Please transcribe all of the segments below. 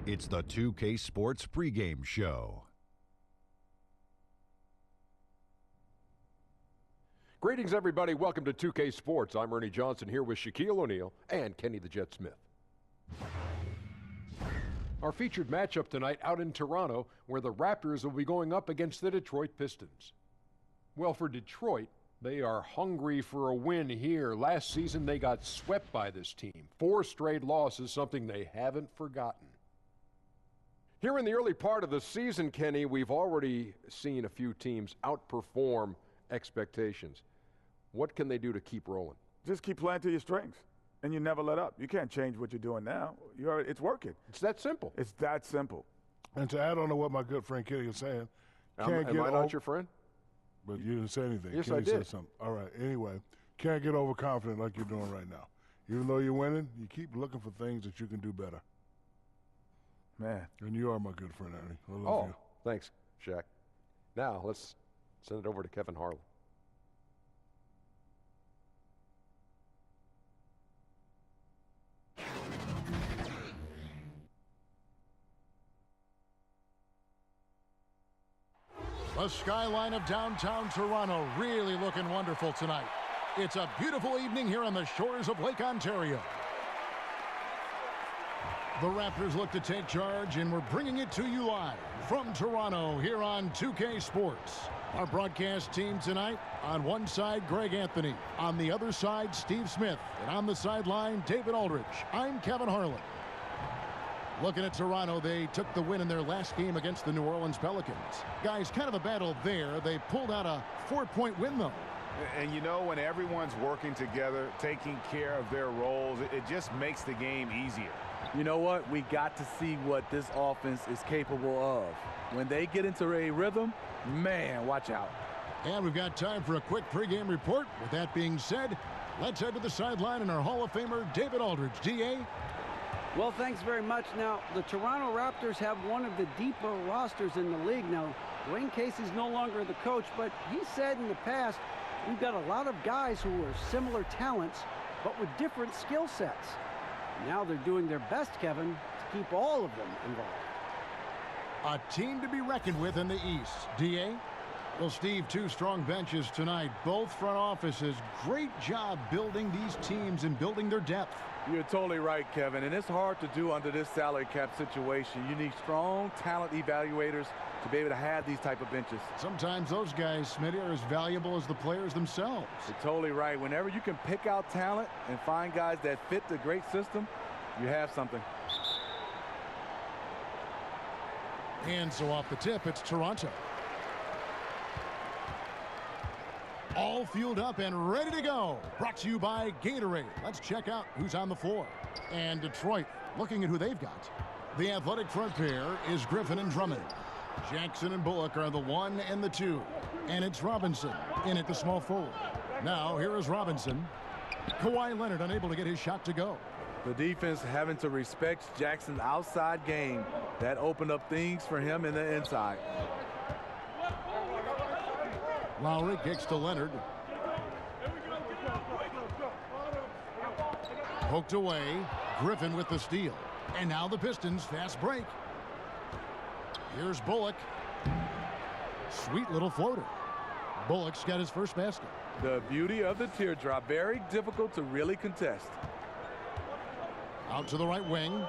It's the 2K Sports pregame show. Greetings, everybody. Welcome to 2K Sports. I'm Ernie Johnson here with Shaquille O'Neal and Kenny the Jet Smith. Our featured matchup tonight out in Toronto, where the Raptors will be going up against the Detroit Pistons. Well, for Detroit, they are hungry for a win here. Last season, they got swept by this team. 4 straight losses, something they haven't forgotten. Here in the early part of the season, Kenny, we've already seen a few teams outperform expectations. What can they do to keep rolling? Just keep playing to your strengths, and you never let up. You can't change what you're doing now. It's working. It's that simple. It's that simple. And to add on to what my good friend Kenny is saying, Am I not your friend? But you didn't say anything. Yes, Kenny I did. Said something. All right. Anyway, can't get overconfident like you're doing right now. Even though you're winning, you keep looking for things that you can do better. Man. And you are my good friend, Ernie. I love you. Thanks, Shaq. Now, let's send it over to Kevin Harlan. The skyline of downtown Toronto really looking wonderful tonight. It's a beautiful evening here on the shores of Lake Ontario. The Raptors look to take charge, and we're bringing it to you live from Toronto here on 2K Sports. Our broadcast team tonight, on one side, Greg Anthony. On the other side, Steve Smith. And on the sideline, David Aldridge. I'm Kevin Harlan. Looking at Toronto, they took the win in their last game against the New Orleans Pelicans. Guys, kind of a battle there. They pulled out a 4-point win, though. And you know, when everyone's working together, taking care of their roles, it just makes the game easier. You know what? We got to see what this offense is capable of. When they get into a rhythm, man, watch out. And we've got time for a quick pregame report. With that being said, let's head to the sideline and our Hall of Famer, David Aldridge. D.A.? Well, thanks very much. Now, the Toronto Raptors have one of the deeper rosters in the league. Now, Dwayne Casey's no longer the coach, but he said in the past, we've got a lot of guys who are similar talents, but with different skill sets. Now they're doing their best, Kevin, to keep all of them involved. A team to be reckoned with in the East. D.A.? Well, Steve, 2 strong benches tonight. Both front offices, great job building these teams and building their depth. You're totally right, Kevin, and it's hard to do under this salary cap situation. You need strong talent evaluators to be able to have these type of benches. Sometimes those guys, Smitty, are as valuable as the players themselves. You're totally right. Whenever you can pick out talent and find guys that fit the great system, you have something. And so off the tip, it's Toronto. All fueled up and ready to go. Brought to you by Gatorade. Let's check out who's on the floor. And Detroit, looking at who they've got. The athletic front pair is Griffin and Drummond. Jackson and Bullock are the 1 and the 2. And it's Robinson in at the small forward. Now, here is Robinson. Kawhi Leonard unable to get his shot to go. The defense having to respect Jackson's outside game. That opened up things for him in the inside. Lowry kicks to Leonard. Poked away. Griffin with the steal. And now the Pistons fast break. Here's Bullock. Sweet little floater. Bullock's got his first basket. The beauty of the teardrop. Very difficult to really contest. Out to the right wing.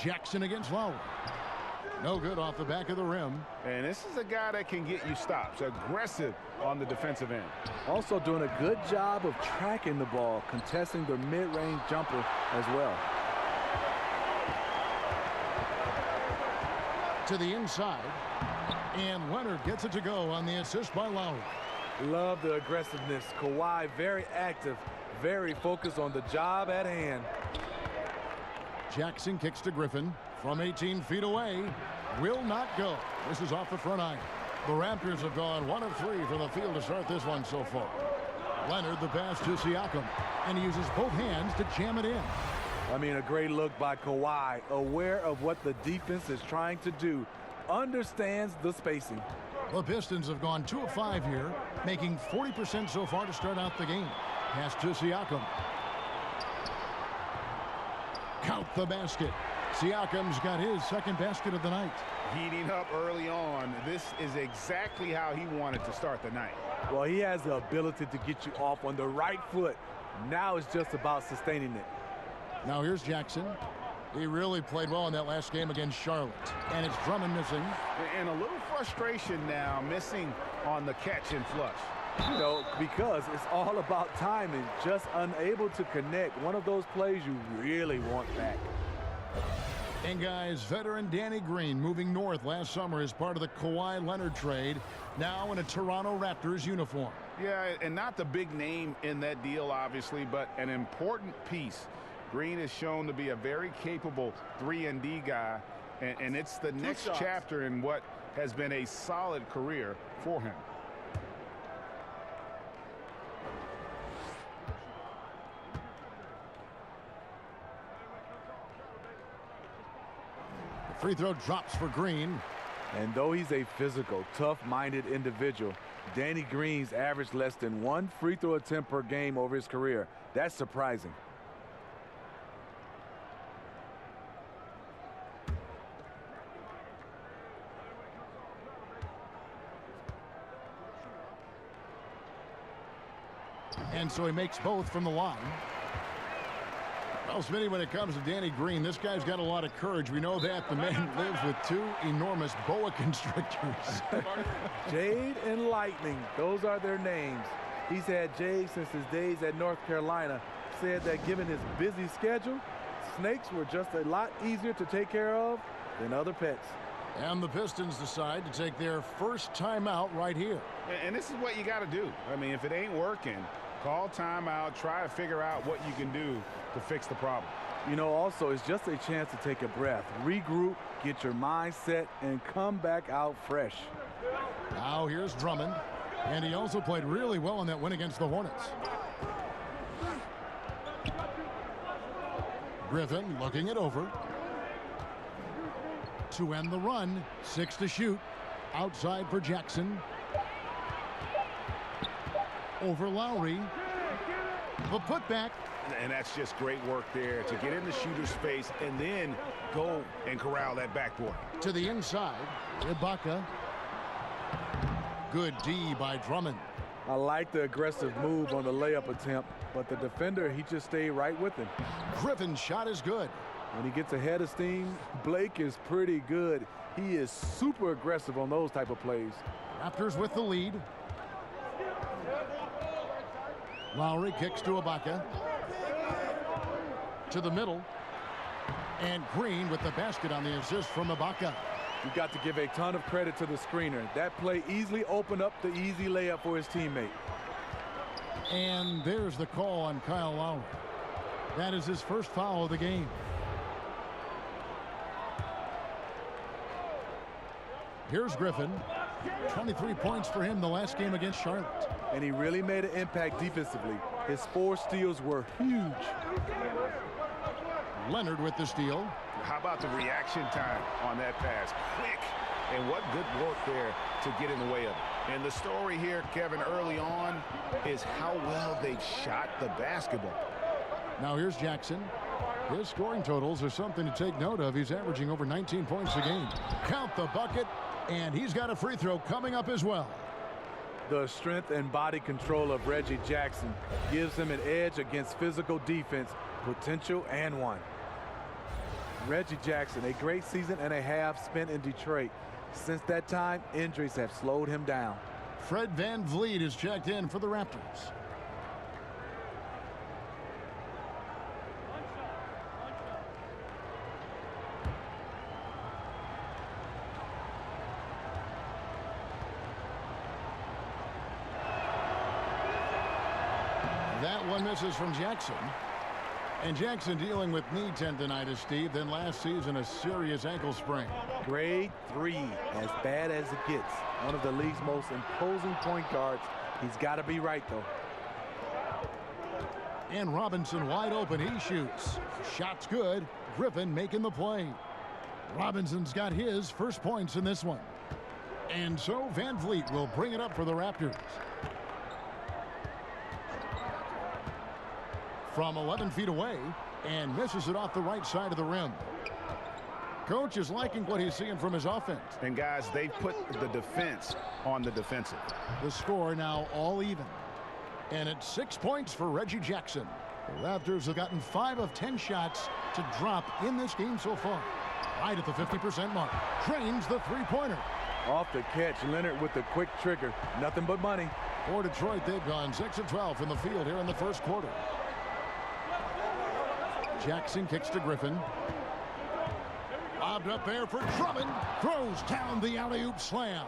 Jackson against Lowry. No good off the back of the rim. And this is a guy that can get you stops. Aggressive on the defensive end. Also doing a good job of tracking the ball, contesting the mid-range jumper as well. To the inside. And Leonard gets it to go on the assist by Lowry. Love the aggressiveness. Kawhi very active, very focused on the job at hand. Jackson kicks to Griffin from 18 feet away. Will not go. This is off the front iron. The Raptors have gone 1 of 3 from the field to start this one so far. Leonard the pass to Siakam, and he uses both hands to jam it in. I mean, a great look by Kawhi, aware of what the defense is trying to do, understands the spacing. The Pistons have gone 2 of 5 here, making 40% so far to start out the game. Pass to Siakam. the basket. Siakam's got his second basket of the night. Heating up early on. This is exactly how he wanted to start the night. Well, he has the ability to get you off on the right foot. Now it's just about sustaining it. Now here's Jackson. He really played well in that last game against Charlotte. And it's Drummond missing. And a little frustration now, missing on the catch and flush. You know, because it's all about timing. Just unable to connect. One of those plays you really want back. And guys, veteran Danny Green moving north last summer as part of the Kawhi Leonard trade. Now in a Toronto Raptors uniform. Yeah, and not the big name in that deal, obviously, but an important piece. Green is shown to be a very capable 3-and-D guy, and it's the next chapter in what has been a solid career for him. The free throw drops for Green. And though he's a physical, tough-minded individual, Danny Green's averaged less than 1 free throw attempt per game over his career. That's surprising. And so he makes both from the line. Well, Smitty, when it comes to Danny Green, this guy's got a lot of courage. We know that. The man lives with 2 enormous boa constrictors. Jade and Lightning, those are their names. He's had Jade since his days at North Carolina. Said that given his busy schedule, snakes were just a lot easier to take care of than other pets. And the Pistons decide to take their first timeout right here. And this is what you got to do. I mean, if it ain't working, call timeout, try to figure out what you can do to fix the problem. You know, also, it's just a chance to take a breath, regroup, get your mind set, and come back out fresh. Now here's Drummond. And he also played really well in that win against the Hornets. Griffin looking it over. To end the run. 6 to shoot. Outside for Jackson. Over Lowry. The putback. And that's just great work there to get in the shooter's space and then go and corral that backboard. To the inside. Ibaka. Good D by Drummond. I like the aggressive move on the layup attempt, but the defender, he just stayed right with him. Griffin's shot is good. When he gets ahead of steam, Blake is pretty good. He is super aggressive on those type of plays. Raptors with the lead. Lowry kicks to Ibaka. To the middle. And Green with the basket on the assist from Ibaka. You got to give a ton of credit to the screener. That play easily opened up the easy layup for his teammate. And there's the call on Kyle Lowry. That is his first foul of the game. Here's Griffin. 23 points for him the last game against Charlotte. And he really made an impact defensively. His 4 steals were huge. Leonard with the steal. How about the reaction time on that pass? Quick. And what good work there to get in the way of it. And the story here, Kevin, early on is how well they've shot the basketball. Now here's Jackson. His scoring totals are something to take note of. He's averaging over 19 points a game. Count the bucket, and he's got a free throw coming up as well. The strength and body control of Reggie Jackson gives him an edge against physical defense, potential and one. Reggie Jackson, a great season and a half spent in Detroit. Since that time, injuries have slowed him down. Fred VanVleet is checked in for the Raptors. That one misses from Jackson. And Jackson dealing with knee tendonitis, Steve. Then last season, a serious ankle sprain. Grade 3, as bad as it gets. One of the league's most imposing point guards. He's got to be right, though. And Robinson wide open. He shoots. Shot's good. Griffin making the play. Robinson's got his first points in this one. And so VanVleet will bring it up for the Raptors. From 11 feet away, and misses it off the right side of the rim. Coach is liking what he's seeing from his offense. And guys, they've put the defense on the defensive. The score now all even. And it's 6 points for Reggie Jackson. The Raptors have gotten 5 of 10 shots to drop in this game so far. Right at the 50% mark. Drains the three-pointer. Off the catch, Leonard with the quick trigger. Nothing but money. For Detroit, they've gone 6 of 12 from the field here in the first quarter. Jackson kicks to Griffin. Lobbed up there for Drummond. Throws down the alley-oop slam.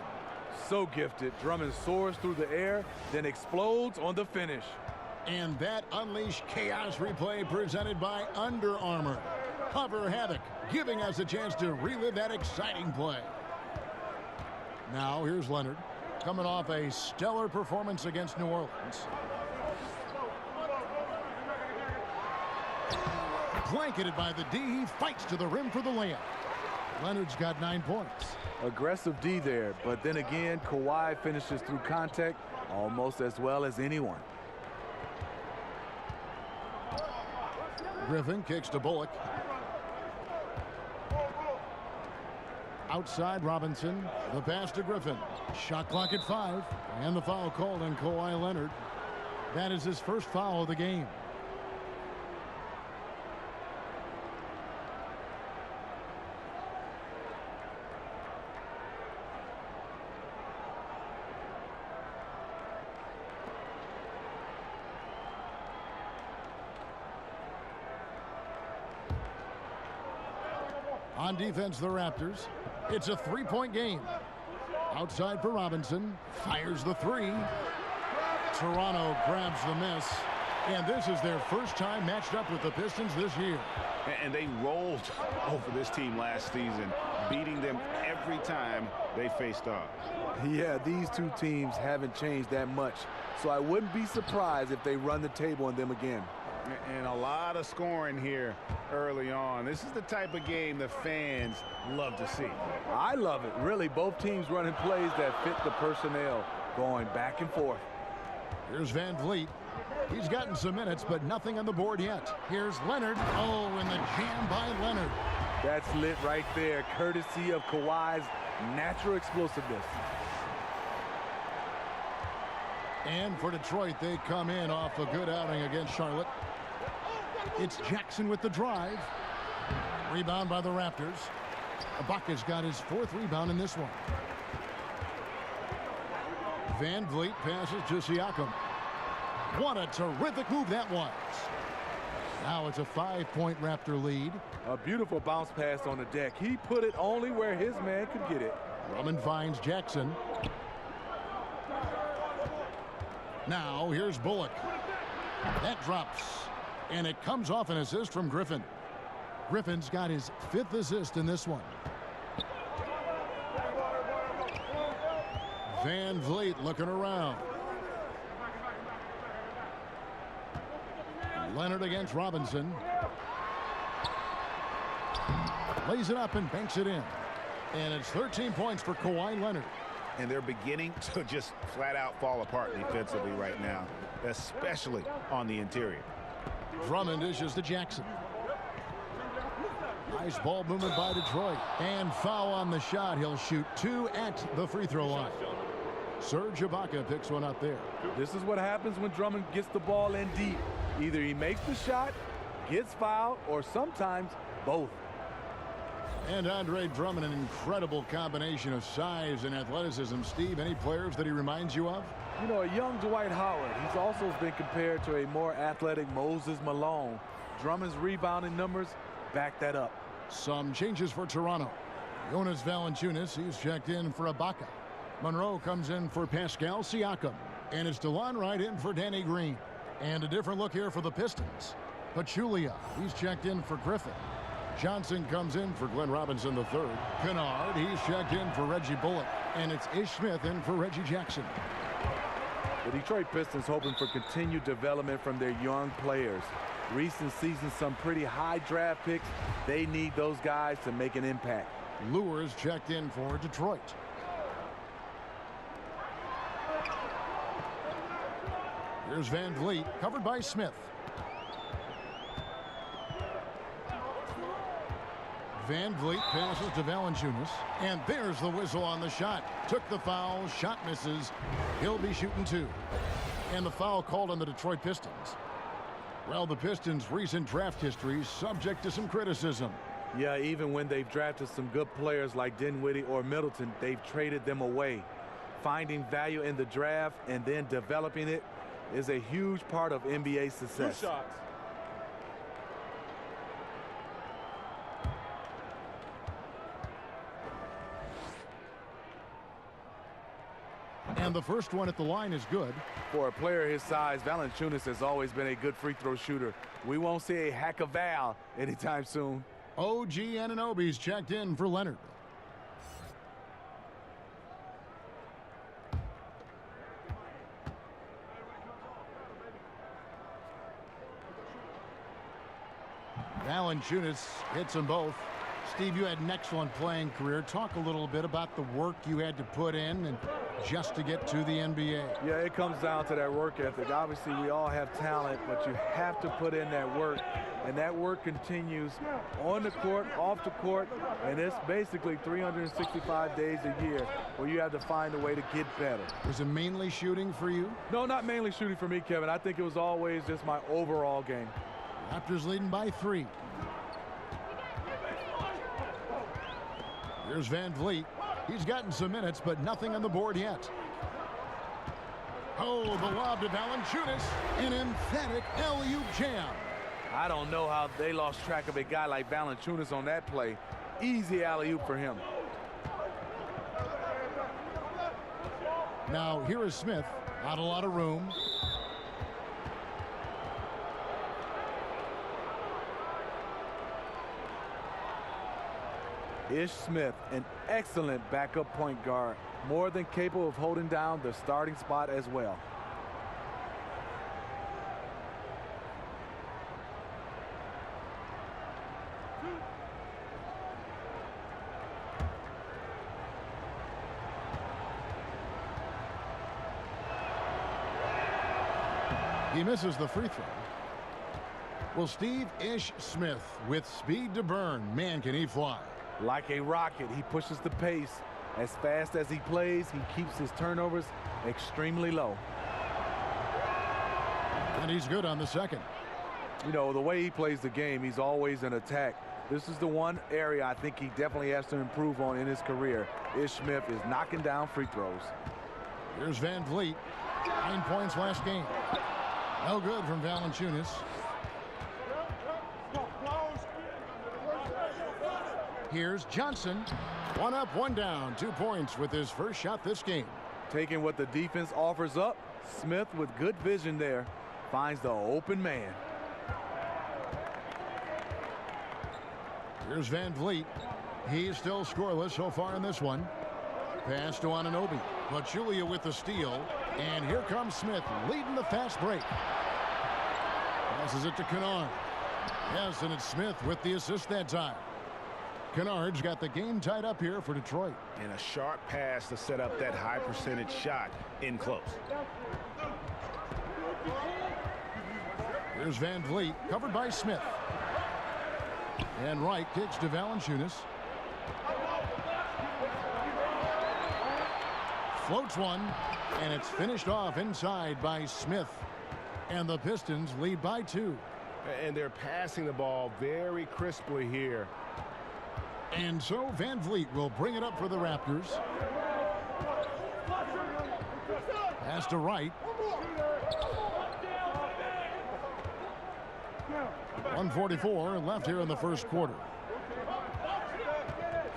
So gifted. Drummond soars through the air, then explodes on the finish. And that unleashed chaos replay presented by Under Armour. Hover Havoc, giving us a chance to relive that exciting play. Now here's Leonard, coming off a stellar performance against New Orleans. Blanketed by the D, he fights to the rim for the layup. Leonard's got 9 points. Aggressive D there, but then again, Kawhi finishes through contact almost as well as anyone. Griffin kicks to Bullock. Outside Robinson, the pass to Griffin. Shot clock at 5, and the foul called on Kawhi Leonard. That is his first foul of the game. On defense, the Raptors. It's a 3-point game. Outside for Robinson. Fires the 3. Toronto grabs the miss. And this is their first time matched up with the Pistons this year. And they rolled over this team last season, beating them every time they faced off. Yeah, these two teams haven't changed that much, so I wouldn't be surprised if they run the table on them again. And a lot of scoring here early on. This is the type of game the fans love to see. I love it. Really, both teams running plays that fit the personnel, going back and forth. Here's Van Vliet. He's gotten some minutes, but nothing on the board yet. Here's Leonard. Oh, and the jam by Leonard. That's lit right there, courtesy of Kawhi's natural explosiveness. And for Detroit, they come in off a good outing against Charlotte. It's Jackson with the drive. Rebound by the Raptors. Ibaka's got his 4th rebound in this one. Van Vliet passes to Siakam. What a terrific move that was. Now it's a 5-point Raptor lead. A beautiful bounce pass on the deck. He put it only where his man could get it. Drummond finds Jackson. Now here's Bullock. That drops. And it comes off an assist from Griffin. Griffin's got his 5th assist in this one. Van Vliet looking around. Leonard against Robinson. Lays it up and banks it in. And it's 13 points for Kawhi Leonard. And they're beginning to just flat out fall apart defensively right now, especially on the interior. Drummond dishes to Jackson. Nice ball movement by Detroit. And foul on the shot. He'll shoot 2 at the free throw line. Serge Ibaka picks one up there. This is what happens when Drummond gets the ball in deep. Either he makes the shot, gets fouled, or sometimes both. And Andre Drummond, an incredible combination of size and athleticism. Steve, any players that he reminds you of? You know, a young Dwight Howard. He's also been compared to a more athletic Moses Malone. Drummond's rebounding numbers back that up. Some changes for Toronto. Jonas Valanciunas, he's checked in for Ibaka. Monroe comes in for Pascal Siakam. And it's DeLon Wright in for Danny Green. And a different look here for the Pistons. Pachulia, he's checked in for Griffin. Johnson comes in for Glenn Robinson III. Kennard, he's checked in for Reggie Bullock. And it's Ish Smith in for Reggie Jackson. The Detroit Pistons hoping for continued development from their young players. Recent season, some pretty high draft picks. They need those guys to make an impact. Lewis checked in for Detroit. Here's Van Vliet, covered by Smith. Van Vliet passes to Valanciunas, and there's the whistle on the shot. Took the foul, shot misses. He'll be shooting 2. And the foul called on the Detroit Pistons. Well, the Pistons' recent draft history is subject to some criticism. Yeah, even when they've drafted some good players like Dinwiddie or Middleton, they've traded them away. Finding value in the draft and then developing it is a huge part of NBA success. 2 shots. And the first one at the line is good. For a player his size, Valanciunas has always been a good free throw shooter. We won't see a hack of Val anytime soon. OG Anunoby's checked in for Leonard. Valanciunas hits them both. Steve, you had an excellent playing career. Talk a little bit about the work you had to put in and just to get to the NBA. Yeah, it comes down to that work ethic. Obviously, we all have talent, but you have to put in that work. And that work continues on the court, off the court, and it's basically 365 days a year where you have to find a way to get better. Was it mainly shooting for you? No, not mainly shooting for me, Kevin. I think it was always just my overall game. Raptors leading by 3. Here's Van Vliet. He's gotten some minutes, but nothing on the board yet. Oh, the lob to Valanciunas. An emphatic alley-oop jam. I don't know how they lost track of a guy like Valanciunas on that play. Easy alley-oop for him. Now, here is Smith. Not a lot of room. Ish Smith, an excellent backup point guard, more than capable of holding down the starting spot as well. He misses the free throw. Well, Steve Ish Smith with speed to burn. Man, can he fly. Like a rocket, he pushes the pace. As fast as he plays, he keeps his turnovers extremely low. And he's good on the second. You know, the way he plays the game, he's always in attack. This is the one area I think he definitely has to improve on in his career. Ish Smith is knocking down free throws. Here's Van Vliet. 9 points last game. No good from Valanciunas. Here's Johnson. 1 up, 1 down. 2 points with his first shot this game. Taking what the defense offers up, Smith with good vision there finds the open man. Here's Van Vliet. He's still scoreless so far in this one. Pass to Anunoby. Pachulia with the steal. And here comes Smith leading the fast break. Passes it to Kennard. Yes, and it's Smith with the assist that time. Kennard's got the game tied up here for Detroit. And a sharp pass to set up that high percentage shot in close. Here's Van Vliet, covered by Smith. And Wright kicks to Valanciunas. Floats one, and it's finished off inside by Smith. And the Pistons lead by 2. And they're passing the ball very crisply here. And so Van Vliet will bring it up for the Raptors. Pass to Wright. 1:44 left here in the first quarter.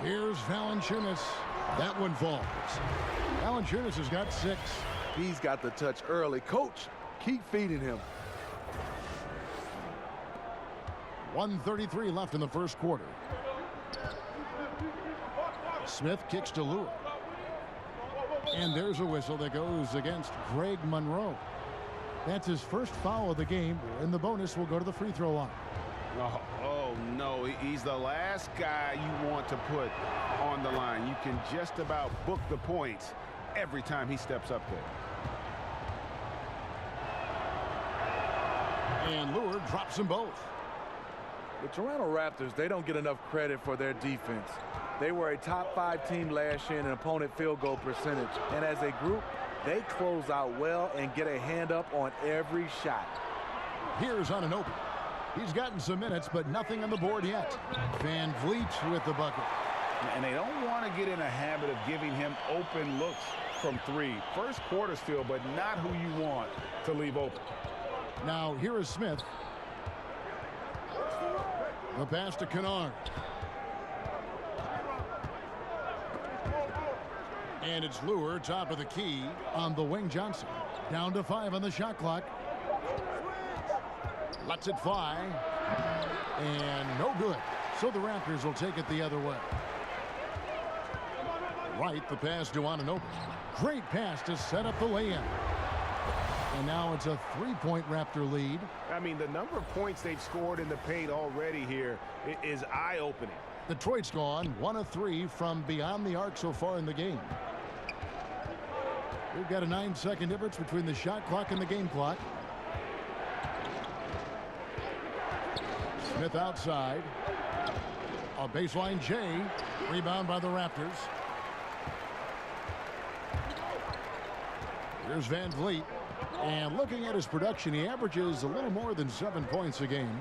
Here's Valanciunas. That one falls. Valanciunas has got 6. He's got the touch early. Coach, keep feeding him. 1:33 left in the first quarter. Smith kicks to Lure. And there's a whistle that goes against Greg Monroe. That's his first foul of the game, and the bonus will go to the free throw line. Oh, no, he's the last guy you want to put on the line. You can just about book the points every time he steps up there. And Lure drops them both. The Toronto Raptors, they don't get enough credit for their defense. They were a top 5 team last year in opponent field goal percentage. And as a group, they close out well and get a hand up on every shot. Here's Anunoby. He's gotten some minutes, but nothing on the board yet. Van Vliet with the bucket. And they don't want to get in a habit of giving him open looks from 3. First quarter still, but not who you want to leave open. Now here is Smith. The pass to Kennard. And it's Lure, top of the key on the wing. Johnson. Down to 5 on the shot clock. Lets it fly. And no good. So the Raptors will take it the other way. Right, the pass to Anunoby. Great pass to set up the lay-in. And now it's a 3-point Raptor lead. I mean, the number of points they've scored in the paint already here is eye-opening. Detroit's gone 1 of 3 from beyond the arc so far in the game. We've got a 9-second difference between the shot clock and the game clock. Smith outside. A baseline J. Rebound by the Raptors. Here's Van Vliet. And looking at his production, he averages a little more than 7 points a game.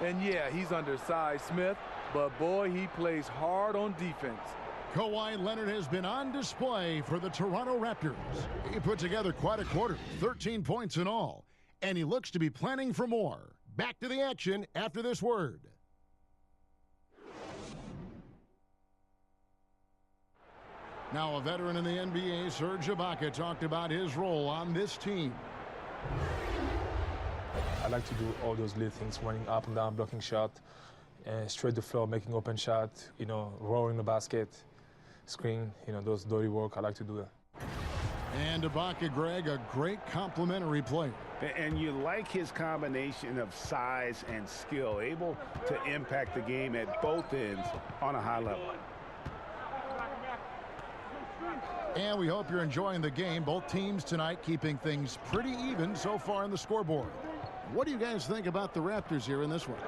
And yeah, he's undersized, Smith, but boy, he plays hard on defense. Kawhi Leonard has been on display for the Toronto Raptors. He put together quite a quarter, 13 points in all, and he looks to be planning for more. Back to the action after this word. Now a veteran in the NBA, Serge Ibaka, talked about his role on this team. I like to do all those little things, running up and down, blocking shot, straight to floor, making open shot, rolling the basket, screen, those dirty work. I like to do that. And Ibaka, Greg, a great complimentary player. And you like his combination of size and skill, able to impact the game at both ends on a high level. And we hope you're enjoying the game. Both teams tonight keeping things pretty even so far on the scoreboard. What do you guys think about the Raptors here in this one?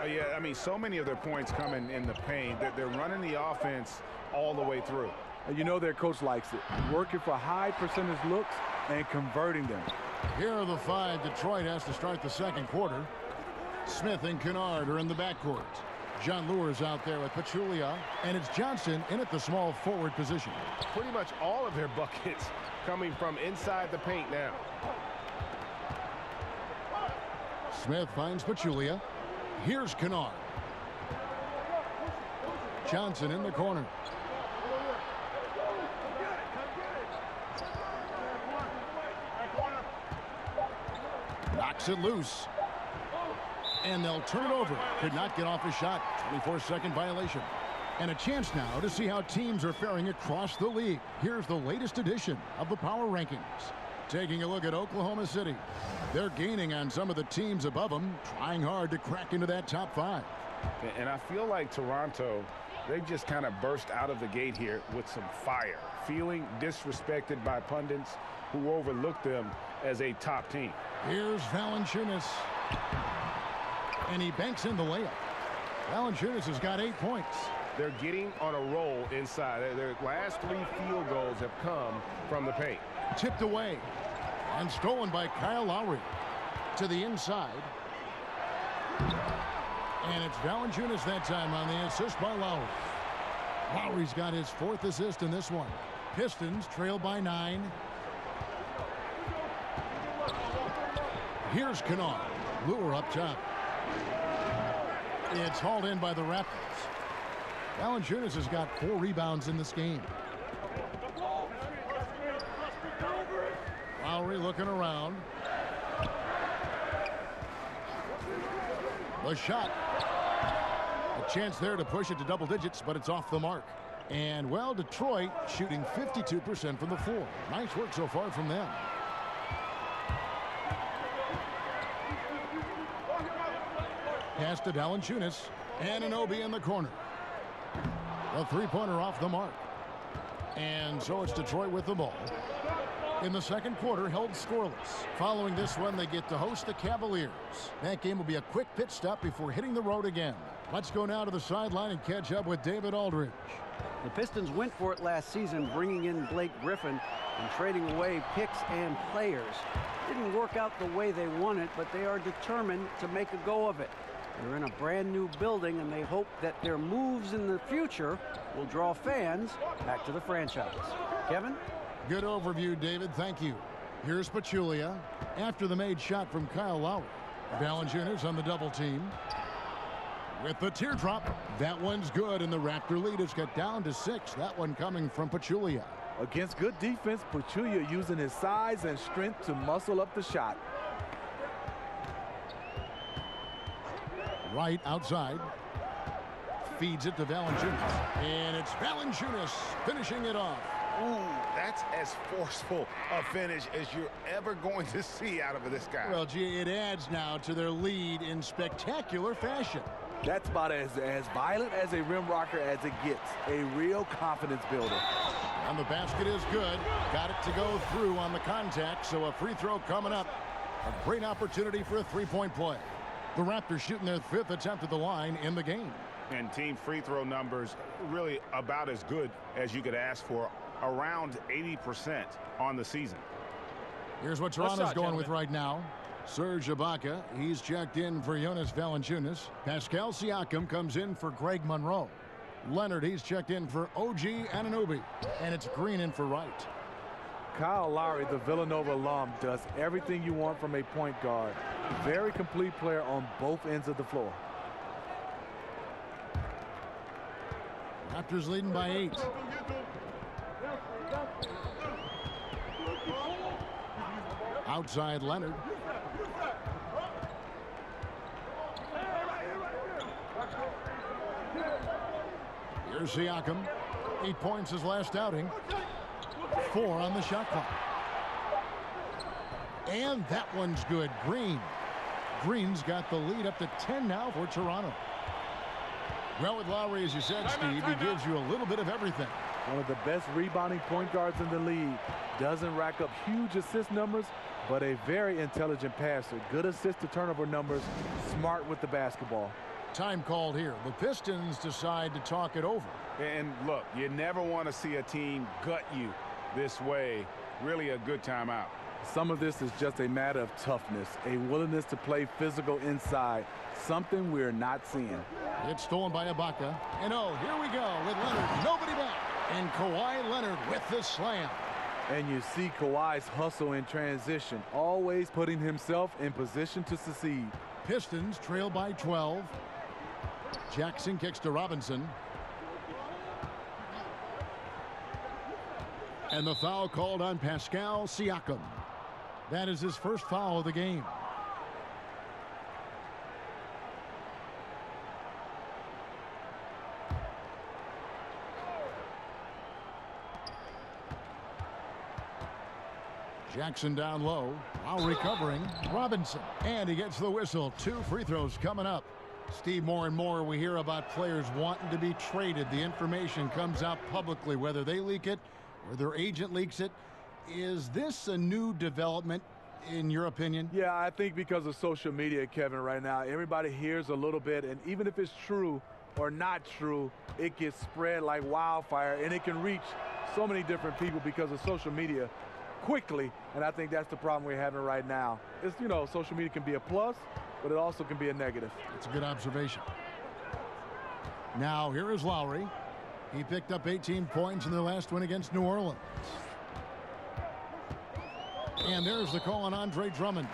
Yeah, I mean, so many of their points coming in the paint. They're running the offense all the way through. And you know their coach likes it. Working for high percentage looks and converting them. Here are the 5. Detroit has to start the second quarter. Smith and Kennard are in the backcourt. John Lure's out there with Pachulia, and it's Johnson in at the small forward position. Pretty much all of their buckets coming from inside the paint now. Smith finds Pachulia. Here's Kennard. Johnson in the corner. Knocks it loose. And they'll turn it over. Could not get off his shot. 24-second violation. And a chance now to see how teams are faring across the league. Here's the latest edition of the Power Rankings. Taking a look at Oklahoma City. They're gaining on some of the teams above them, trying hard to crack into that top 5. And I feel like Toronto, they've just kind of burst out of the gate here with some fire, feeling disrespected by pundits who overlook them as a top team. Here's Valanciunas. And he banks in the layup. Valanciunas has got 8 points. They're getting on a roll inside. Their last 3 field goals have come from the paint. Tipped away and stolen by Kyle Lowry to the inside. And it's Valanciunas that time on the assist by Lowry. Lowry's got his 4th assist in this one. Pistons trail by 9. Here's Kennard. Lure up top. It's hauled in by the Raptors. Valanciunas has got 4 rebounds in this game. Lowry looking around. The shot. A chance there to push it to double digits, but it's off the mark. And, well, Detroit shooting 52% from the floor. Nice work so far from them. Pass to Valanciunas. Anunoby in the corner. A 3-pointer off the mark. And so it's Detroit with the ball. in the second quarter held scoreless. Following this one, they get to host the Cavaliers. That game will be a quick pit stop before hitting the road again. Let's go now to the sideline and catch up with David Aldridge. The Pistons went for it last season, bringing in Blake Griffin and trading away picks and players. Didn't work out the way they wanted, but they are determined to make a go of it. They're in a brand new building, and they hope that their moves in the future will draw fans back to the franchise. Kevin? Good overview, David. Thank you. Here's Pachulia after the made shot from Kyle Lowry. Valanciunas on the double team. With the teardrop, that one's good, and the Raptor lead is cut down to 6. That one coming from Pachulia. Against good defense, Pachulia using his size and strength to muscle up the shot. Right outside. Feeds it to Valanciunas. And it's Valanciunas finishing it off. Ooh, that's as forceful a finish as you're ever going to see out of this guy. Well, gee, it adds now to their lead in spectacular fashion. That's about as violent as a rim rocker as it gets. A real confidence builder. And the basket is good. Got it to go through on the contact, so a free throw coming up. A great opportunity for a three-point play. The Raptors shooting their 5th attempt at the line in the game. And team free throw numbers really about as good as you could ask for. Around 80% on the season. Here's what Toronto's going with right now. Serge Ibaka, he's checked in for Jonas Valanciunas. Pascal Siakam comes in for Greg Monroe. Leonard, he's checked in for OG Anunoby. And it's Green in for Wright. Kyle Lowry, the Villanova alum, does everything you want from a point guard. Very complete player on both ends of the floor. Raptors leading by 8. Outside Leonard. Here's Siakam. 8 points his last outing. 4 on the shot clock. And that one's good. Green's got the lead up to 10 now for Toronto. Well, with Lowry, as you said, Steve, he gives you a little bit of everything. One of the best rebounding point guards in the league. Doesn't rack up huge assist numbers, but a very intelligent passer. Good assist to turnover numbers. Smart with the basketball. Time called here. The Pistons decide to talk it over. And look, you never want to see a team gut you this way. Really a good timeout. Some of this is just a matter of toughness, a willingness to play physical inside, something we're not seeing. It's stolen by Ibaka. And oh, here we go with Leonard. Nobody back. And Kawhi Leonard with the slam. And you see Kawhi's hustle in transition, always putting himself in position to succeed. Pistons trail by 12. Jackson kicks to Robinson. And the foul called on Pascal Siakam. That is his first foul of the game. Jackson down low, while recovering. Robinson, and he gets the whistle. 2 free throws coming up. Steve, more and more we hear about players wanting to be traded. The information comes out publicly, whether they leak it or their agent leaks it. Is this a new development in your opinion? Yeah, I think because of social media, Kevin, right now, everybody hears a little bit, and even if it's true or not true, it gets spread like wildfire, and it can reach so many different people because of social media quickly, and I think that's the problem we're having right now. It's, you know, social media can be a plus, but it also can be a negative. It's a good observation. Now, here is Lowry. He picked up 18 points in their last win against New Orleans. And there's the call on Andre Drummond.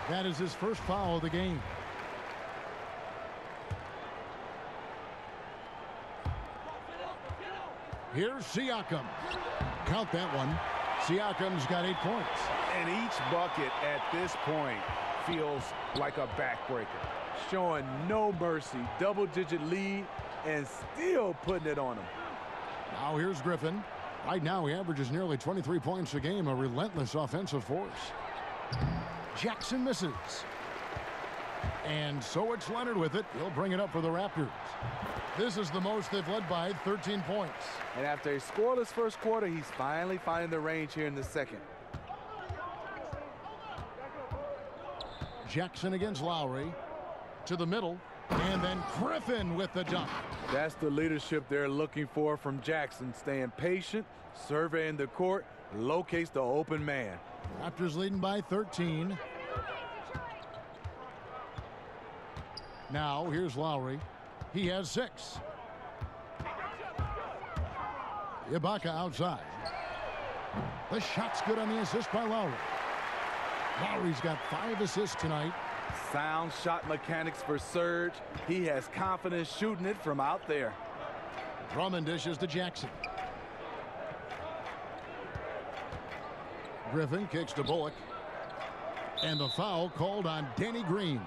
That is his first foul of the game. Here's Siakam. Count that one. Siakam's got 8 points. And each bucket at this point feels like a backbreaker. Showing no mercy. Double-digit lead and still putting it on him. Now here's Griffin. Right now he averages nearly 23 points a game, a relentless offensive force. Jackson misses. And so it's Leonard with it. He'll bring it up for the Raptors. This is the most they've led by, 13 points. And after a scoreless first quarter, he's finally finding the range here in the second. Jackson against Lowry. To the middle. And then Griffin with the dunk. That's the leadership they're looking for from Jackson. Staying patient, surveying the court, locates the open man. Raptors leading by 13. Now here's Lowry. He has 6. Ibaka outside. The shot's good on the assist by Lowry. Lowry's got 5 assists tonight. Sound shot mechanics for Serge. He has confidence shooting it from out there. Drummond dishes to Jackson. Griffin kicks to Bullock. And the foul called on Danny Green.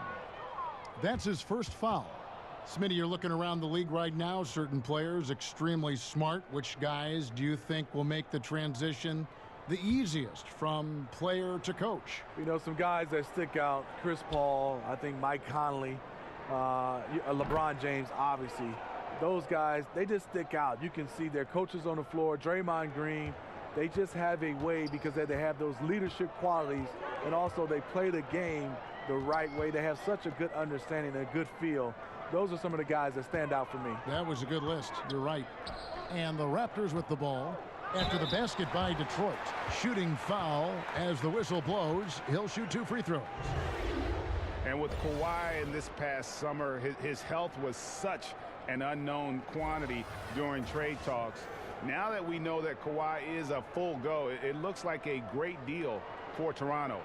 That's his first foul. Smitty, you're looking around the league right now. Certain players extremely smart. Which guys do you think will make the transition the easiest from player to coach? You know, some guys that stick out. Chris Paul, I think Mike Conley, LeBron James, obviously. Those guys, they just stick out. You can see their coaches on the floor, Draymond Green. They just have a way because they have those leadership qualities, and also they play the game the right way. They have such a good understanding and a good feel. Those are some of the guys that stand out for me. That was a good list. You're right. And the Raptors with the ball after the basket by Detroit. Shooting foul as the whistle blows. He'll shoot 2 free throws. And with Kawhi in this past summer, his health was such an unknown quantity during trade talks. Now that we know that Kawhi is a full go, it looks like a great deal for Toronto.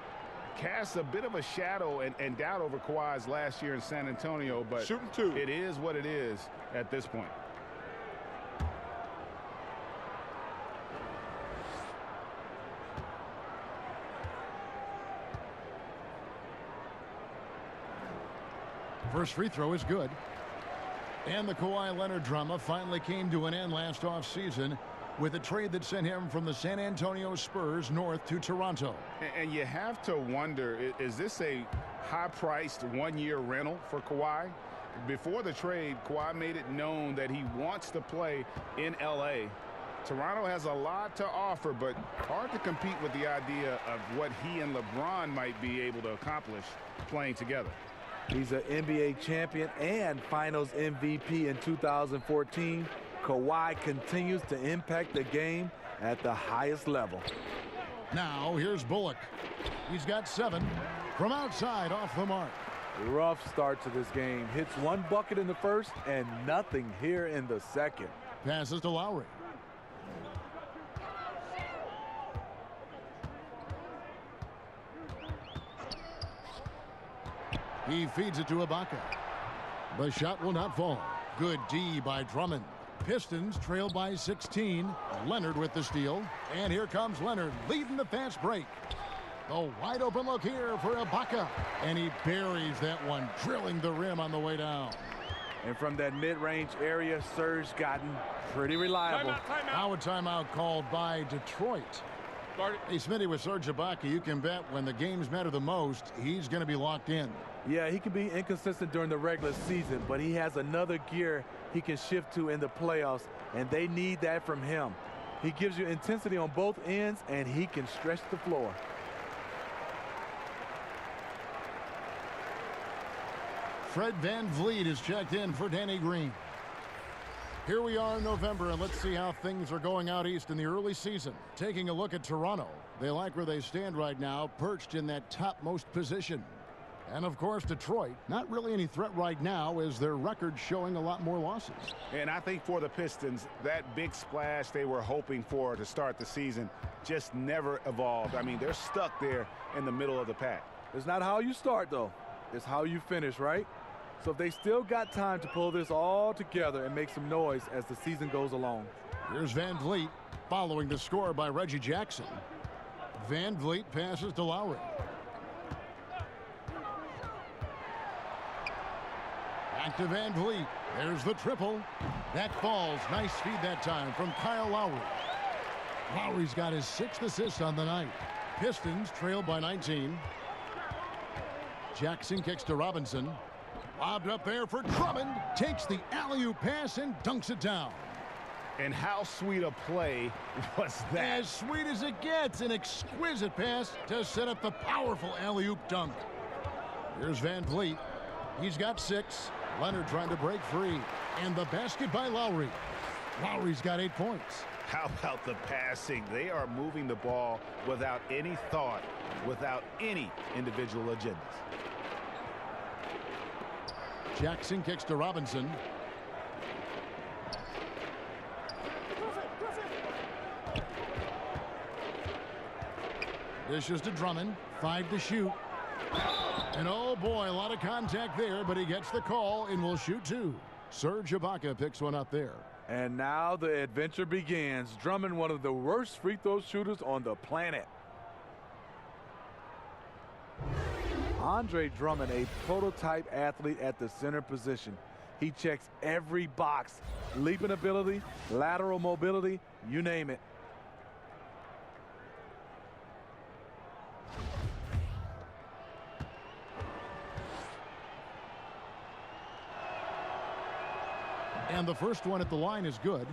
Casts a bit of a shadow and doubt over Kawhi's last year in San Antonio, but shooting 2. It is what it is at this point. First free throw is good. And the Kawhi Leonard drama finally came to an end last offseason with a trade that sent him from the San Antonio Spurs north to Toronto. And you have to wonder, is this a high-priced one-year rental for Kawhi? Before the trade, Kawhi made it known that he wants to play in L.A. Toronto has a lot to offer, but hard to compete with the idea of what he and LeBron might be able to accomplish playing together. He's an NBA champion and Finals MVP in 2014. Kawhi continues to impact the game at the highest level. Now here's Bullock. He's got 7 from outside off the mark. Rough start to this game. Hits 1 bucket in the first and nothing here in the second. Passes to Lowry. He feeds it to Ibaka. The shot will not fall. Good D by Drummond. Pistons trail by 16. Leonard with the steal. And here comes Leonard leading the fast break. The wide open look here for Ibaka. And he buries that one, drilling the rim on the way down. And from that mid-range area, Serge gotten pretty reliable. Timeout. Now a timeout called by Detroit. Hey, Smitty, with Serge Ibaka, you can bet when the games matter the most, he's going to be locked in. Yeah, he can be inconsistent during the regular season, but he has another gear he can shift to in the playoffs, and they need that from him. He gives you intensity on both ends, and he can stretch the floor. Fred VanVleet is checked in for Danny Green. Here we are in November, and let's see how things are going out east in the early season. Taking a look at Toronto. They like where they stand right now, perched in that topmost position. And, of course, Detroit, not really any threat right now as their record showing a lot more losses. And I think for the Pistons, that big splash they were hoping for to start the season just never evolved. I mean, they're stuck there in the middle of the pack. It's not how you start, though. It's how you finish, right? So if they still got time to pull this all together and make some noise as the season goes along. Here's VanVleet following the score by Reggie Jackson. VanVleet passes to Lowry. Back to VanVleet. There's the triple. That falls. Nice feed that time from Kyle Lowry. Lowry's got his 6th assist on the night. Pistons trail by 19. Jackson kicks to Robinson. Lobbed up there for Drummond. Takes the alley-oop pass and dunks it down. And how sweet a play was that? As sweet as it gets. An exquisite pass to set up the powerful alley-oop dunk. Here's Van Vliet. He's got 6. Leonard trying to break free. And the basket by Lowry. Lowry's got 8 points. How about the passing? They are moving the ball without any thought, without any individual agendas. Jackson kicks to Robinson. Dishes to Drummond. 5 to shoot. And oh boy, a lot of contact there, but he gets the call and will shoot 2. Serge Ibaka picks one up there. And now the adventure begins. Drummond, one of the worst free throw shooters on the planet. Andre Drummond, a prototype athlete at the center position. He checks every box. Leaping ability, lateral mobility, you name it. And the first one at the line is good.